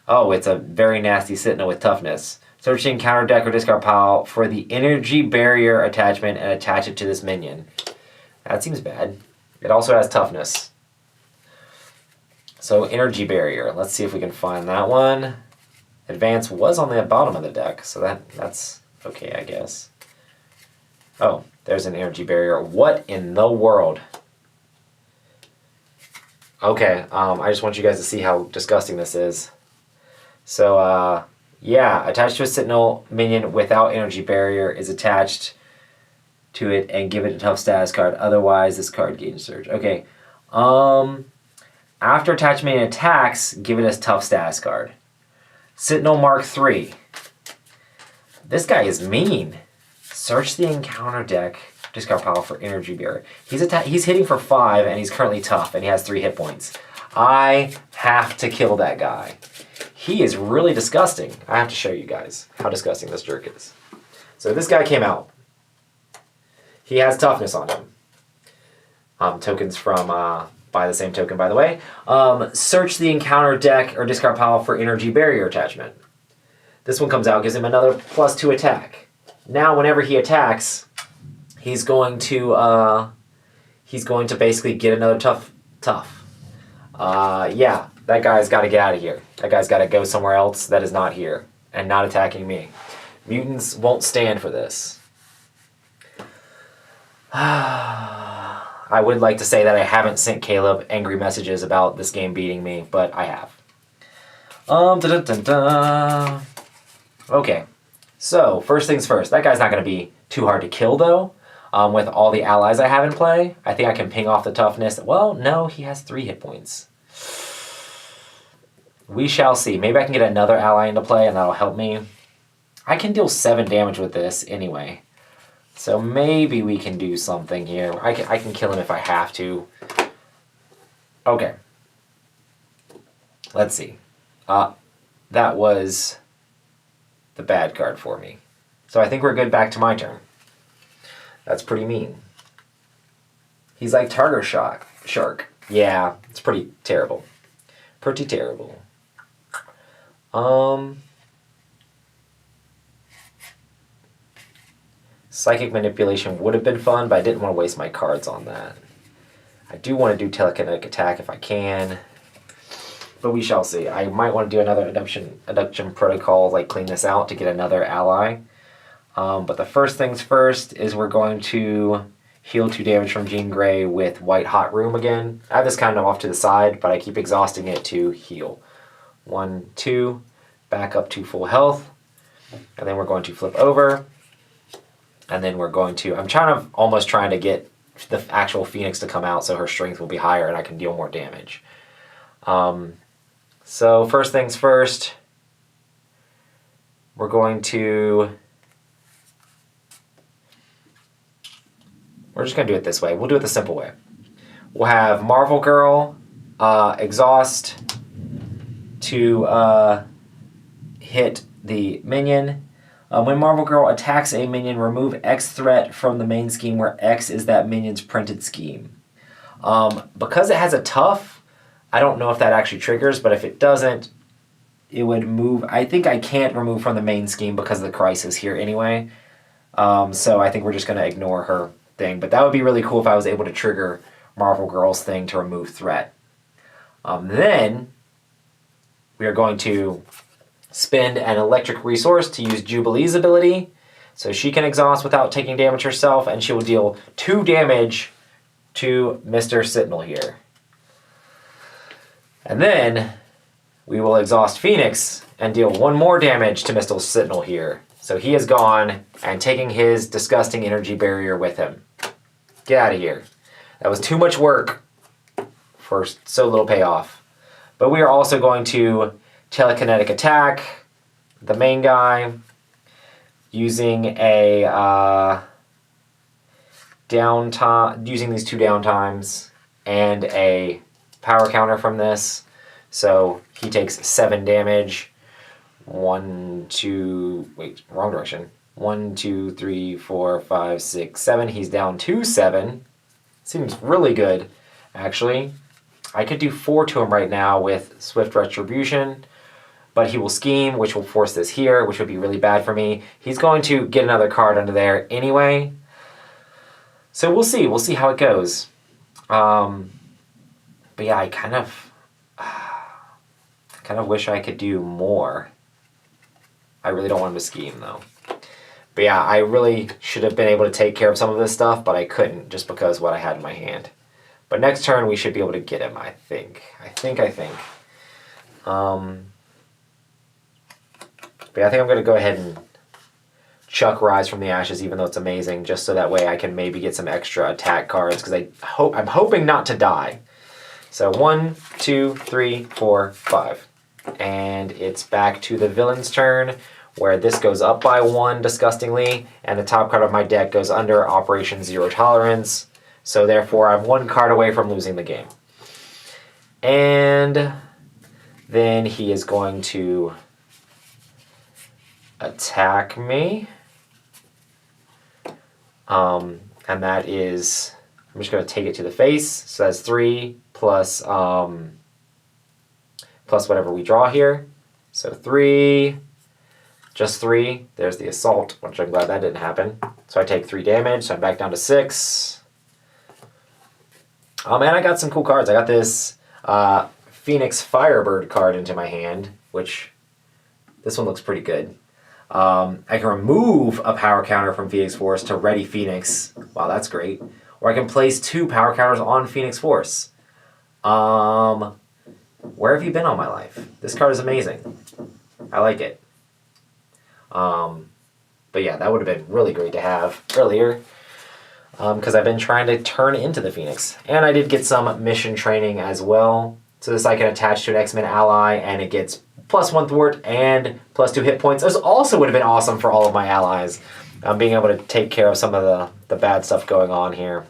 Oh, it's a very nasty Sentinel with toughness. Search the encounter deck or discard pile for the energy barrier attachment and attach it to this minion. That seems bad. It also has toughness. So energy barrier. Let's see if we can find that one. Advance was on the bottom of the deck, so that's okay, I guess. Oh, there's an energy barrier. What in the world? Okay, I just want you guys to see how disgusting this is. So, yeah, attached to a Sentinel minion without energy barrier is attached to it and give it a tough status card. Otherwise, this card gains surge. Okay. After attachment attacks, give it a tough status card. Sentinel Mark III. This guy is mean. Search the encounter deck. Discard pile for energy barrier. He's hitting for 5 and he's currently tough and he has 3 hit points. I have to kill that guy. He is really disgusting. I have to show you guys how disgusting this jerk is. So this guy came out. He has toughness on him. Tokens from, buy the same token by the way. Search the encounter deck or discard pile for energy barrier attachment. This one comes out, gives him another +2 attack. Now whenever he attacks, he's going to basically get another tough. Yeah. That guy's got to get out of here. That guy's got to go somewhere else that is not here and not attacking me. Mutants won't stand for this. I would like to say that I haven't sent Caleb angry messages about this game beating me, but I have. Okay, so first things first. That guy's not going to be too hard to kill, though. With all the allies I have in play, I think I can ping off the toughness. Well, no, he has 3 hit points. We shall see. Maybe I can get another ally into play and that'll help me. I can deal 7 damage with this anyway. So maybe we can do something here. I can kill him if I have to. Okay. Let's see. That was the bad card for me. So I think we're good back to my turn. That's pretty mean. He's like Tartar Shark. Yeah, it's pretty terrible. Pretty terrible. Psychic manipulation would have been fun, but I didn't want to waste my cards on that. I do want to do telekinetic attack if I can, but we shall see. I might want to do another adduction protocol, like clean this out to get another ally. But the first things first is we're going to heal 2 damage from Jean Grey with White Hot Room again. I have this kind of off to the side, but I keep exhausting it to heal. 1, 2, back up to full health. And then we're going to flip over. And then we're going to, I'm almost trying to get the actual Phoenix to come out so her strength will be higher and I can deal more damage. So first things first, we're just going to do it this way. We'll do it the simple way. We'll have Marvel Girl exhaust to hit the minion. When Marvel Girl attacks a minion, remove X threat from the main scheme where X is that minion's printed scheme. Because it has a tough, I don't know if that actually triggers, but if it doesn't, it would move. I think I can't remove from the main scheme because of the crisis here anyway. So I think we're just going to ignore her thing. But that would be really cool if I was able to trigger Marvel Girls thing to remove threat. Then we are going to spend an electric resource to use Jubilee's ability, so she can exhaust without taking damage herself, and she will deal 2 damage to Mr. Sentinel here. And then we will exhaust Phoenix and deal 1 more damage to Mr. Sentinel here. So he is gone and taking his disgusting energy barrier with him. Get out of here. That was too much work for so little payoff. But we are also going to telekinetic attack the main guy using a downtime, using these 2 downtimes and a power counter from this. So he takes 7 damage. 1, 2, wait, wrong direction. 1, 2, 3, 4, 5, 6, 7. He's down to 7. Seems really good, actually. I could do 4 to him right now with Swift Retribution, but he will scheme, which will force this here, which would be really bad for me. He's going to get another card under there anyway. So we'll see. We'll see how it goes. But yeah, I kind of wish I could do more. I really don't want him to scheme, though. But yeah, I really should have been able to take care of some of this stuff, but I couldn't just because of what I had in my hand. But next turn, we should be able to get him, I think. But yeah, I think I'm going to go ahead and chuck Rise from the Ashes, even though it's amazing, just so that way I can maybe get some extra attack cards, because I'm hoping not to die. So 1, 2, 3, 4, 5. And it's back to the villain's turn, where this goes up by 1 disgustingly, and the top card of my deck goes under Operation Zero Tolerance. So therefore, I'm 1 card away from losing the game. And then he is going to attack me. And that is, I'm just going to take it to the face. So that's 3 plus whatever we draw here. So 3, just 3. There's the assault, which I'm glad that didn't happen. So I take 3 damage, so I'm back down to 6. Oh man, I got some cool cards. I got this Phoenix Firebird card into my hand, which this one looks pretty good. I can remove a power counter from Phoenix Force to ready Phoenix. Wow, that's great. Or I can place 2 power counters on Phoenix Force. Where have you been all my life? This card is amazing. I like it. But yeah, that would have been really great to have earlier. Because I've been trying to turn into the Phoenix. And I did get some mission training as well. So this I can attach to an X-Men ally, and it gets +1 thwart and +2 hit points. This also would have been awesome for all of my allies. Being able to take care of some of the bad stuff going on here.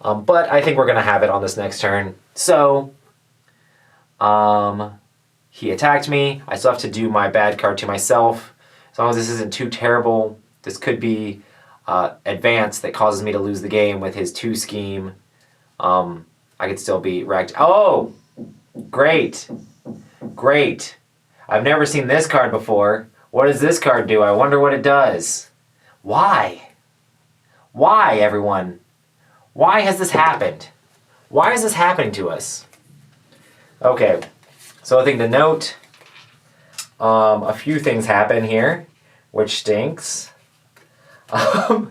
But I think we're going to have it on this next turn. So, he attacked me. I still have to do my bad card to myself. As long as this isn't too terrible, this could be advance that causes me to lose the game with his 2 scheme. I could still be wrecked. Oh! Great. Great. I've never seen this card before. What does this card do? I wonder what it does. Why? Why, everyone? Why has this happened? Why is this happening to us? Okay, so I think to note, a few things happen here, which stinks. I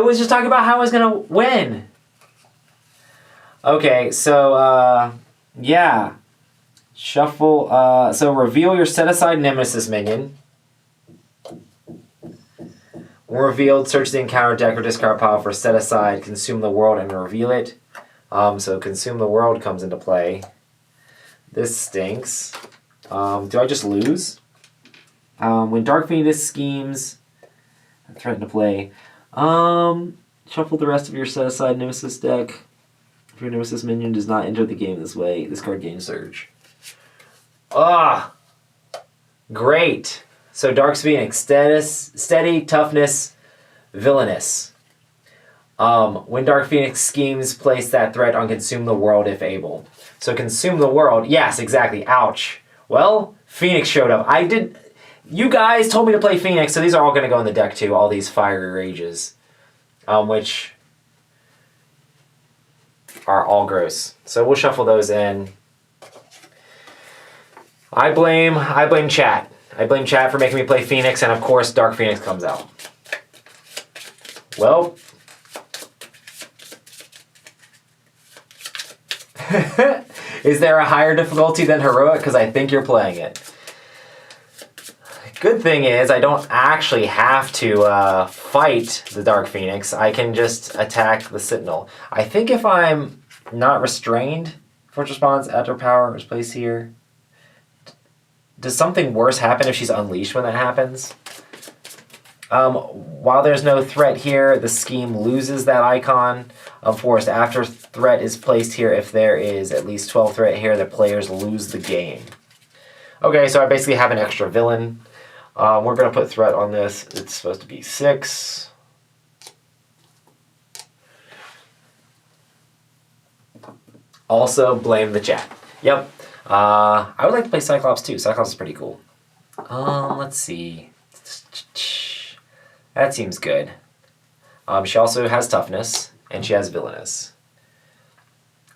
was just talking about how I was going to win. Okay, so, yeah. Shuffle, so reveal your set-aside Nemesis minion. When revealed, search the encounter deck or discard pile for set-aside, consume the world, and reveal it. So consume the world comes into play. This stinks. Do I just lose? When Dark Phoenix schemes, I threaten to play. Shuffle the rest of your set-aside Nemesis deck. If your Nemesis minion does not enter the game this way, this card gains Surge. Ah! Great! So Dark Phoenix, steady, toughness, villainous. When Dark Phoenix schemes, place that threat on Consume the World if able. So Consume the World, yes, exactly, ouch. Well, Phoenix showed up. You guys told me to play Phoenix, so these are all going to go in the deck too, all these Fiery Rages. Which, are all gross. So we'll shuffle those in. I blame chat. I blame chat for making me play Phoenix, and of course Dark Phoenix comes out. Well. Is there a higher difficulty than Heroic? Because I think you're playing it. Good thing is I don't actually have to fight the Dark Phoenix. I can just attack the Sentinel. I think if I'm not restrained, Force response after power is placed here. Does something worse happen if she's unleashed when that happens? While there's no threat here, the scheme loses that icon of force. After threat is placed here, if there is at least 12 threat here, the players lose the game. Okay, so I basically have an extra villain. We're going to put threat on this. It's supposed to be 6. Also, blame the chat. Yep. I would like to play Cyclops too. Cyclops is pretty cool. Let's see. That seems good. She also has toughness, and she has villainous.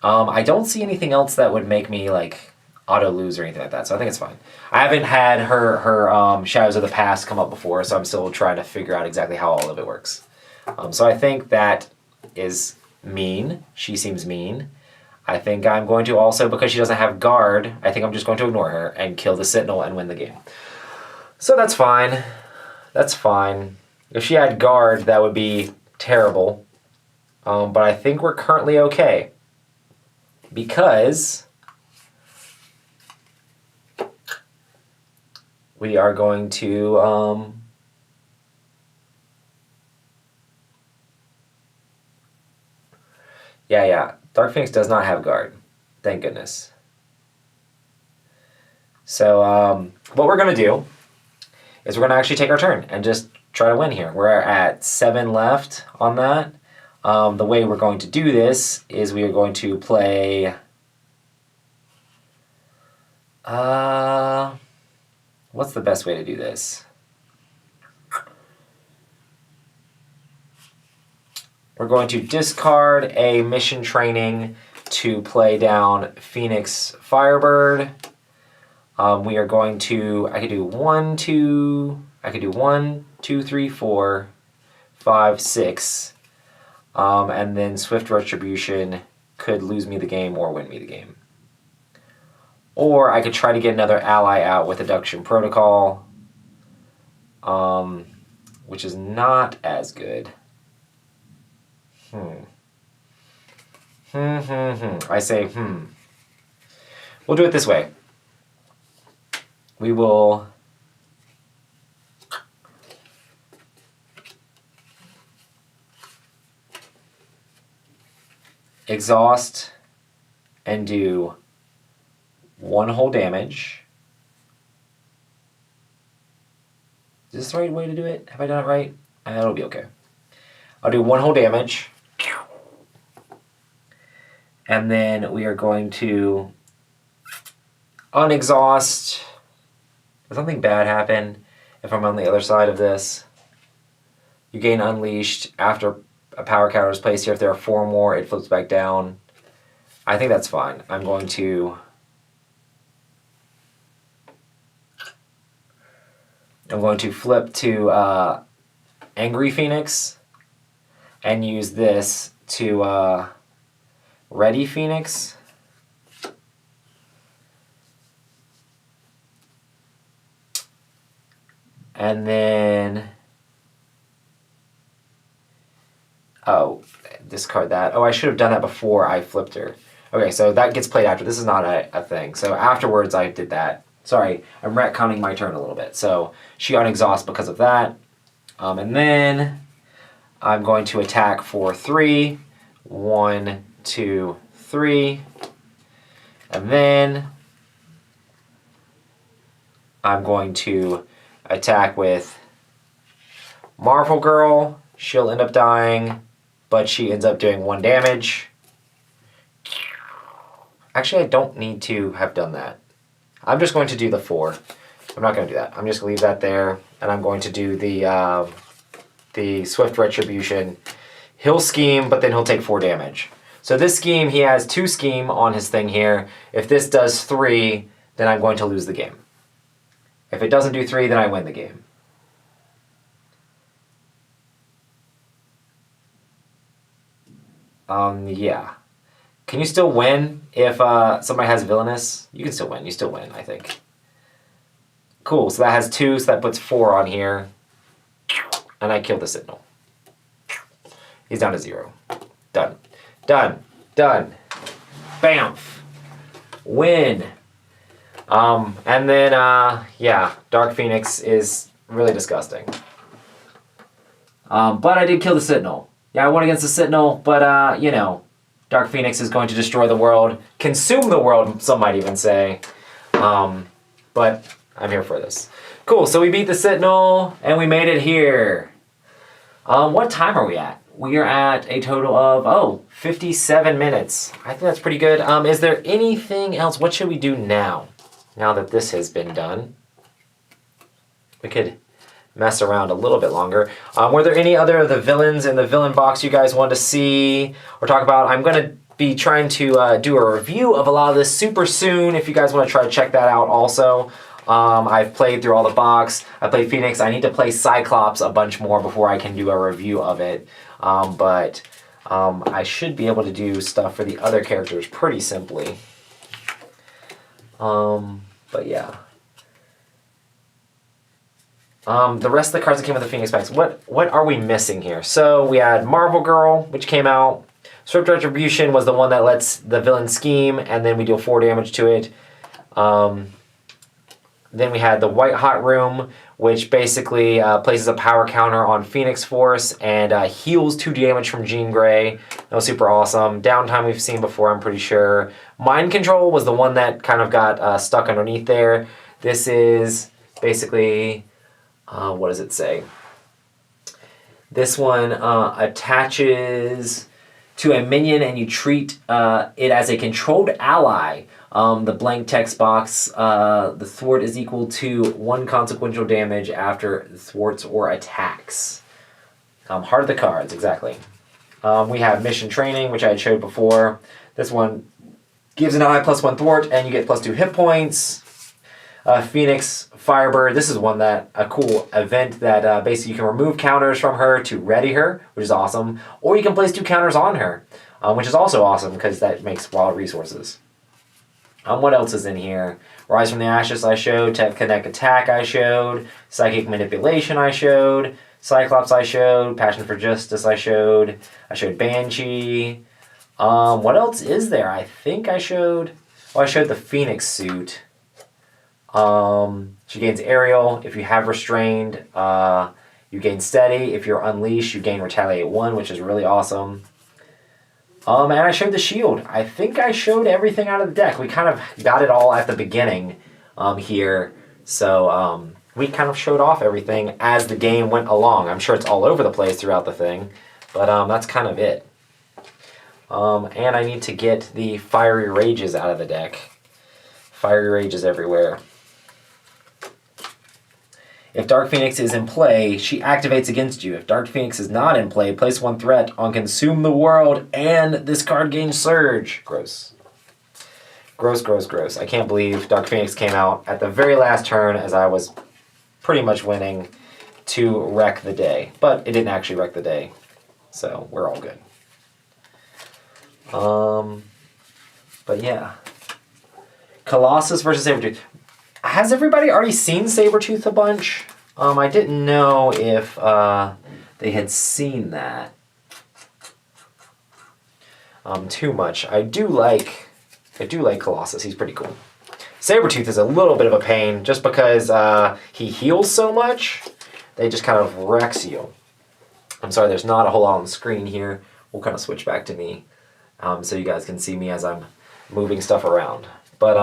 I don't see anything else that would make me like auto lose or anything like that, so I think it's fine. I haven't had her Shadows of the Past come up before, so I'm still trying to figure out exactly how all of it works. So I think that is mean. She seems mean. I think I'm going to also, because she doesn't have guard, I think I'm just going to ignore her and kill the Sentinel and win the game. So that's fine. That's fine. If she had guard, that would be terrible. But I think we're currently okay. Because we are going to... Yeah. Dark Phoenix does not have guard. Thank goodness. So what we're going to do is we're going to actually take our turn and just try to win here. We're at 7 left on that. The way we're going to do this is we are going to play... what's the best way to do this? We're going to discard a mission training to play down Phoenix Firebird. We are going to, I could do 1, 2, 3, 4, 5, 6. And then Swift Retribution could lose me the game or win me the game. Or I could try to get another ally out with Abduction Protocol, which is not as good. I say, We'll do it this way. We will exhaust and do 1 whole damage. Is this the right way to do it? Have I done it right? It'll be okay. I'll do 1 whole damage. And then we are going to unexhaust. Does something bad happen if I'm on the other side of this? You gain Unleashed after a power counter is placed here. If there are 4 more, it flips back down. I think that's fine. I'm going to flip to Angry Phoenix and use this to Ready Phoenix. And then, discard that. I should have done that before I flipped her. Okay, so that gets played after. This is not a thing. So afterwards I did that. Sorry, I'm retconning my turn a little bit. So she unexhausts because of that. And then I'm going to attack for 3. 1, 2, 3. And then I'm going to attack with Marvel Girl. She'll end up dying, but she ends up doing 1 damage. Actually, I don't need to have done that. I'm just going to do the 4. I'm not going to do that. I'm just going to leave that there, and I'm going to do the Swift Retribution. He'll scheme, but then he'll take 4 damage. So this scheme, he has 2 scheme on his thing here. If this does 3, then I'm going to lose the game. If it doesn't do 3, then I win the game. Yeah. Can you still win if somebody has villainous? You can still win. You still win, I think. Cool. So that has 2, so that puts 4 on here. And I killed the Sentinel. He's down to 0. Done. Done. Done. Bamf. Win. And then, yeah, Dark Phoenix is really disgusting. But I did kill the Sentinel. Yeah, I won against the Sentinel, but, you know, Dark Phoenix is going to destroy the world, consume the world, some might even say. But I'm here for this. Cool, so we beat the Sentinel, and we made it here. What time are we at? We are at a total of, 57 minutes. I think that's pretty good. Is there anything else? What should we do now? Now that this has been done. We could mess around a little bit longer. Were there any other of the villains in the villain box you guys want to see or talk about? I'm going to be trying to do a review of a lot of this super soon if you guys want to try to check that out also. I've played through all the box. I played Phoenix. I need to play Cyclops a bunch more before I can do a review of it. But I should be able to do stuff for the other characters pretty simply. But yeah. The rest of the cards that came with the Phoenix packs, what are we missing here? So we had Marvel Girl, which came out. Swift Retribution was the one that lets the villain scheme, and then we deal 4 damage to it. Then we had the White Hot Room, which basically places a power counter on Phoenix Force and heals 2 damage from Jean Grey. That was super awesome. Downtime we've seen before, I'm pretty sure. Mind Control was the one that kind of got stuck underneath there. This is basically, what does it say? This one attaches to a minion and you treat it as a controlled ally. The blank text box, the thwart is equal to 1 consequential damage after thwarts or attacks. Heart of the cards, exactly. We have Mission Training, which I had showed before. This one gives an ally +1 thwart, and you get +2 hit points. Phoenix Firebird, this is one that, a cool event that basically you can remove counters from her to ready her, which is awesome. Or you can place 2 counters on her, which is also awesome because that makes wild resources. What else is in here? Rise from the Ashes I showed, Tech Connect Attack I showed, Psychic Manipulation I showed, Cyclops I showed, Passion for Justice I showed Banshee. What else is there? I think I showed, I showed the Phoenix suit. She gains Aerial. If you have Restrained, you gain Steady. If you're Unleashed, you gain Retaliate 1, which is really awesome. And I showed the shield. I think I showed everything out of the deck. We kind of got it all at the beginning here. So we kind of showed off everything as the game went along. I'm sure it's all over the place throughout the thing, but that's kind of it. And I need to get the Fiery Rages out of the deck. Fiery Rages everywhere. If Dark Phoenix is in play, she activates against you. If Dark Phoenix is not in play, place 1 threat on Consume the World, and this card gains Surge. Gross. Gross, gross, gross. I can't believe Dark Phoenix came out at the very last turn as I was pretty much winning to wreck the day. But it didn't actually wreck the day, so we're all good. But yeah. Colossus versus Sabretooth. Has everybody already seen Sabretooth a bunch? I didn't know if they had seen that too much. I do like Colossus. He's pretty cool. Sabretooth is a little bit of a pain just because he heals so much. They just kind of wrecks you. I'm sorry, there's not a whole lot on the screen here. We'll kind of switch back to me so you guys can see me as I'm moving stuff around. But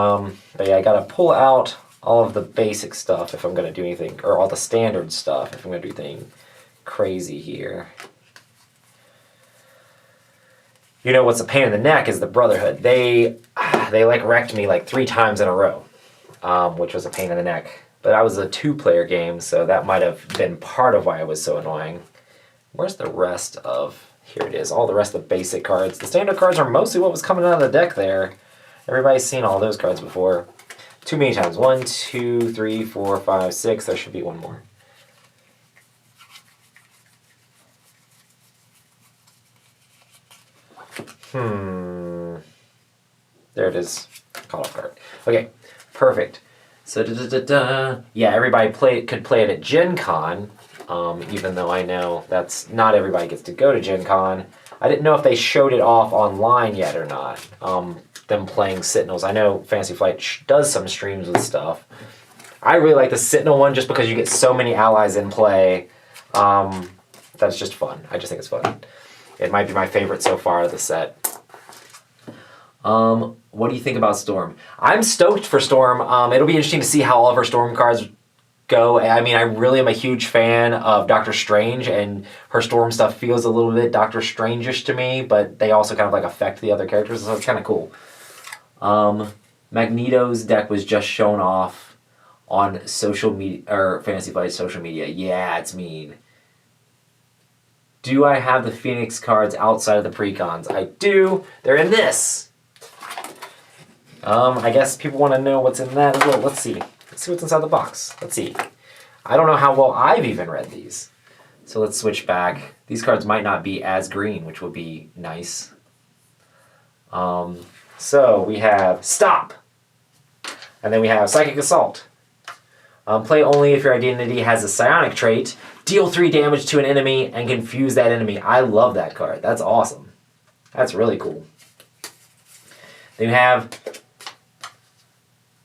yeah, I gotta pull out all of the basic stuff if I'm gonna do anything, or all the standard stuff if I'm gonna do anything crazy here. You know what's a pain in the neck is the Brotherhood. They like wrecked me like 3 times in a row, which was a pain in the neck. But that was a 2-player game, so that might have been part of why it was so annoying. Where's the rest of Here it is, all the rest of the basic cards. The standard cards are mostly what was coming out of the deck there. Everybody's seen all those cards before. Too many times. 1, 2, 3, 4, 5, 6. There should be one more. There it is. Caught off guard. Okay, perfect. So, yeah, everybody could play it at Gen Con, even though I know that's not everybody gets to go to Gen Con. I didn't know if they showed it off online yet or not, them playing Sentinels. I know Fantasy Flight does some streams with stuff. I really like the Sentinel one just because you get so many allies in play. That's just fun. I just think it's fun. It might be my favorite so far of the set. What do you think about Storm? I'm stoked for Storm. It'll be interesting to see how all of her Storm cards go. I mean, I really am a huge fan of Doctor Strange, and her Storm stuff feels a little bit Doctor Strange-ish to me, but they also kind of like affect the other characters, so it's kind of cool. Magneto's deck was just shown off on social media, or Fantasy Flight's social media. Yeah, it's mean. Do I have the Phoenix cards outside of the precons? I do. They're in this. I guess people want to know what's in that as well. Let's see. Let's see what's inside the box. Let's see. I don't know how well I've even read these. So let's switch back. These cards might not be as green, which would be nice. So we have Stop. And then we have Psychic Assault. Play only if your identity has a psionic trait. Deal 3 damage to an enemy and confuse that enemy. I love that card. That's awesome. That's really cool. Then you have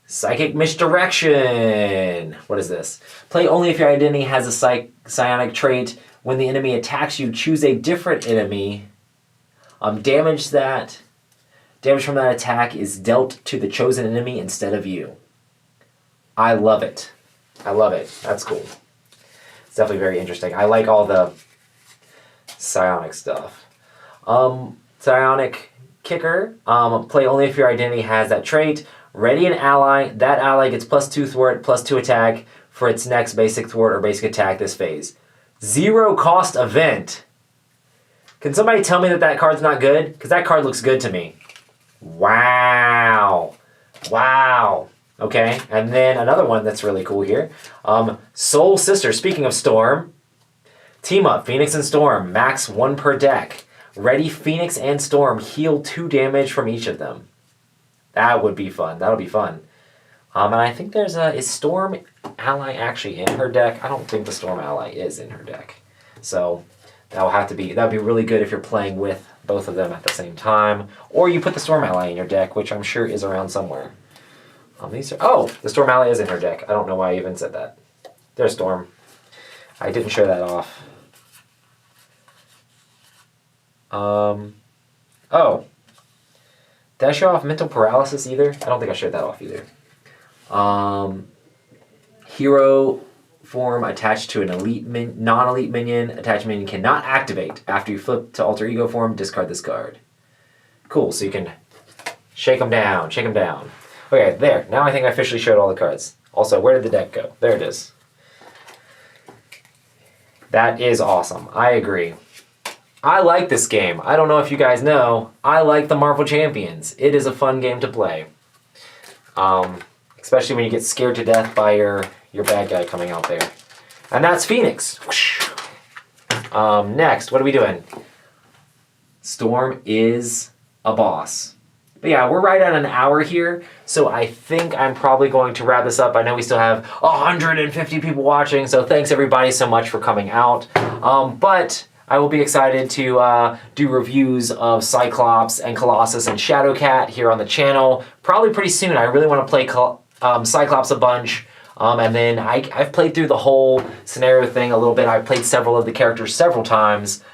Psychic Misdirection. What is this? Play only if your identity has a psionic trait. When the enemy attacks you, choose a different enemy. Damage from that attack is dealt to the chosen enemy instead of you. I love it. I love it. That's cool. It's definitely very interesting. I like all the psionic stuff. Psionic Kicker. Play only if your identity has that trait. Ready an ally. That ally gets +2 thwart, +2 attack for its next basic thwart or basic attack this phase. 0 cost event. Can somebody tell me that card's not good? Because that card looks good to me. Wow. Wow. Okay, and then another one that's really cool here. Soul Sister. Speaking of Storm, team up, Phoenix and Storm, max 1 per deck. Ready Phoenix and Storm, heal 2 damage from each of them. That would be fun. That'll be fun. And I think there's is Storm Ally actually in her deck? I don't think the Storm Ally is in her deck. So that'd be really good if you're playing with both of them at the same time. Or you put the Storm Ally in your deck, which I'm sure is around somewhere. The Storm Ally is in her deck. I don't know why I even said that. There's Storm. I didn't show that off. Did I show off Mental Paralysis either? I don't think I showed that off either. Hero form attached to an non-elite minion. Attached minion cannot activate. After you flip to Alter Ego form, discard this card. Cool, so you can shake them down, shake them down. Okay, there. Now I think I officially showed all the cards. Also, where did the deck go? There it is. That is awesome. I agree. I like this game. I don't know if you guys know, I like the Marvel Champions. It is a fun game to play. Especially when you get scared to death by your bad guy coming out there. And that's Phoenix. Next, what are we doing? Storm is a boss. But yeah, we're right at an hour here, so I think I'm probably going to wrap this up. I know we still have 150 people watching, so thanks everybody so much for coming out. But I will be excited to do reviews of Cyclops and Colossus and Shadowcat here on the channel. Probably pretty soon. I really want to play Cyclops a bunch. And then I've played through the whole scenario thing a little bit. I've played several of the characters several times.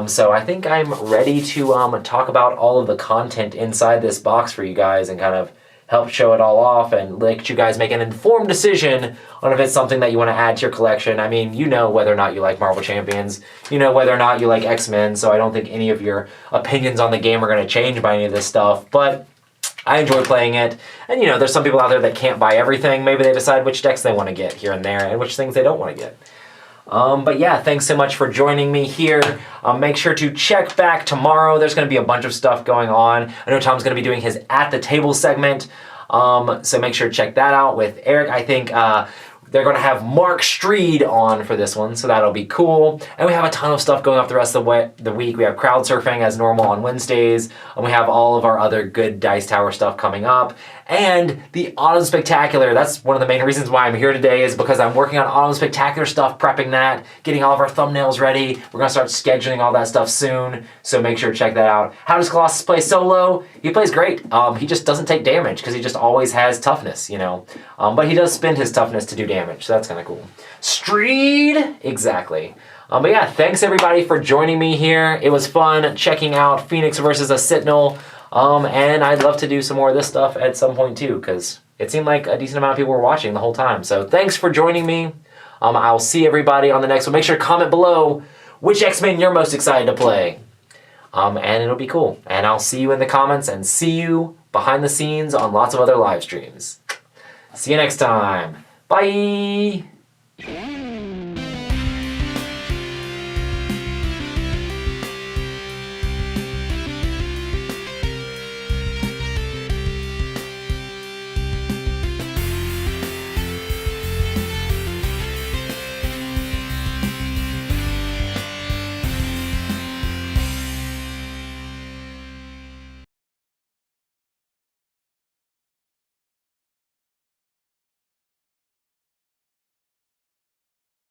So I think I'm ready to talk about all of the content inside this box for you guys and kind of help show it all off and let you guys make an informed decision on if it's something that you want to add to your collection. I mean, you know whether or not you like Marvel Champions. You know whether or not you like X-Men, so I don't think any of your opinions on the game are going to change by any of this stuff. But I enjoy playing it. And, you know, there's some people out there that can't buy everything. Maybe they decide which decks they want to get here and there and which things they don't want to get. But yeah, thanks so much for joining me here. Make sure to check back tomorrow. There's going to be a bunch of stuff going on. I know Tom's going to be doing his At the Table segment. So make sure to check that out with Eric. I think they're going to have Mark Streed on for this one, so that'll be cool. And we have a ton of stuff going up the rest of the week. We have crowd surfing as normal on Wednesdays, and we have all of our other good Dice Tower stuff coming up. And the Autumn Spectacular, that's one of the main reasons why I'm here today, is because I'm working on Autumn Spectacular stuff, prepping that, getting all of our thumbnails ready. We're going to start scheduling all that stuff soon, so make sure to check that out. How does Colossus play solo? He plays great. He just doesn't take damage because he just always has toughness, you know. But he does spend his toughness to do damage, so that's kind of cool. Streed? Exactly. But yeah, thanks everybody for joining me here. It was fun checking out Phoenix versus a Sentinel. And I'd love to do some more of this stuff at some point too, because it seemed like a decent amount of people were watching the whole time. So thanks for joining me. I'll see everybody on the next one. Make sure to comment below which X-Men you're most excited to play. And it'll be cool. And I'll see you in the comments and see you behind the scenes on lots of other live streams. See you next time. Bye!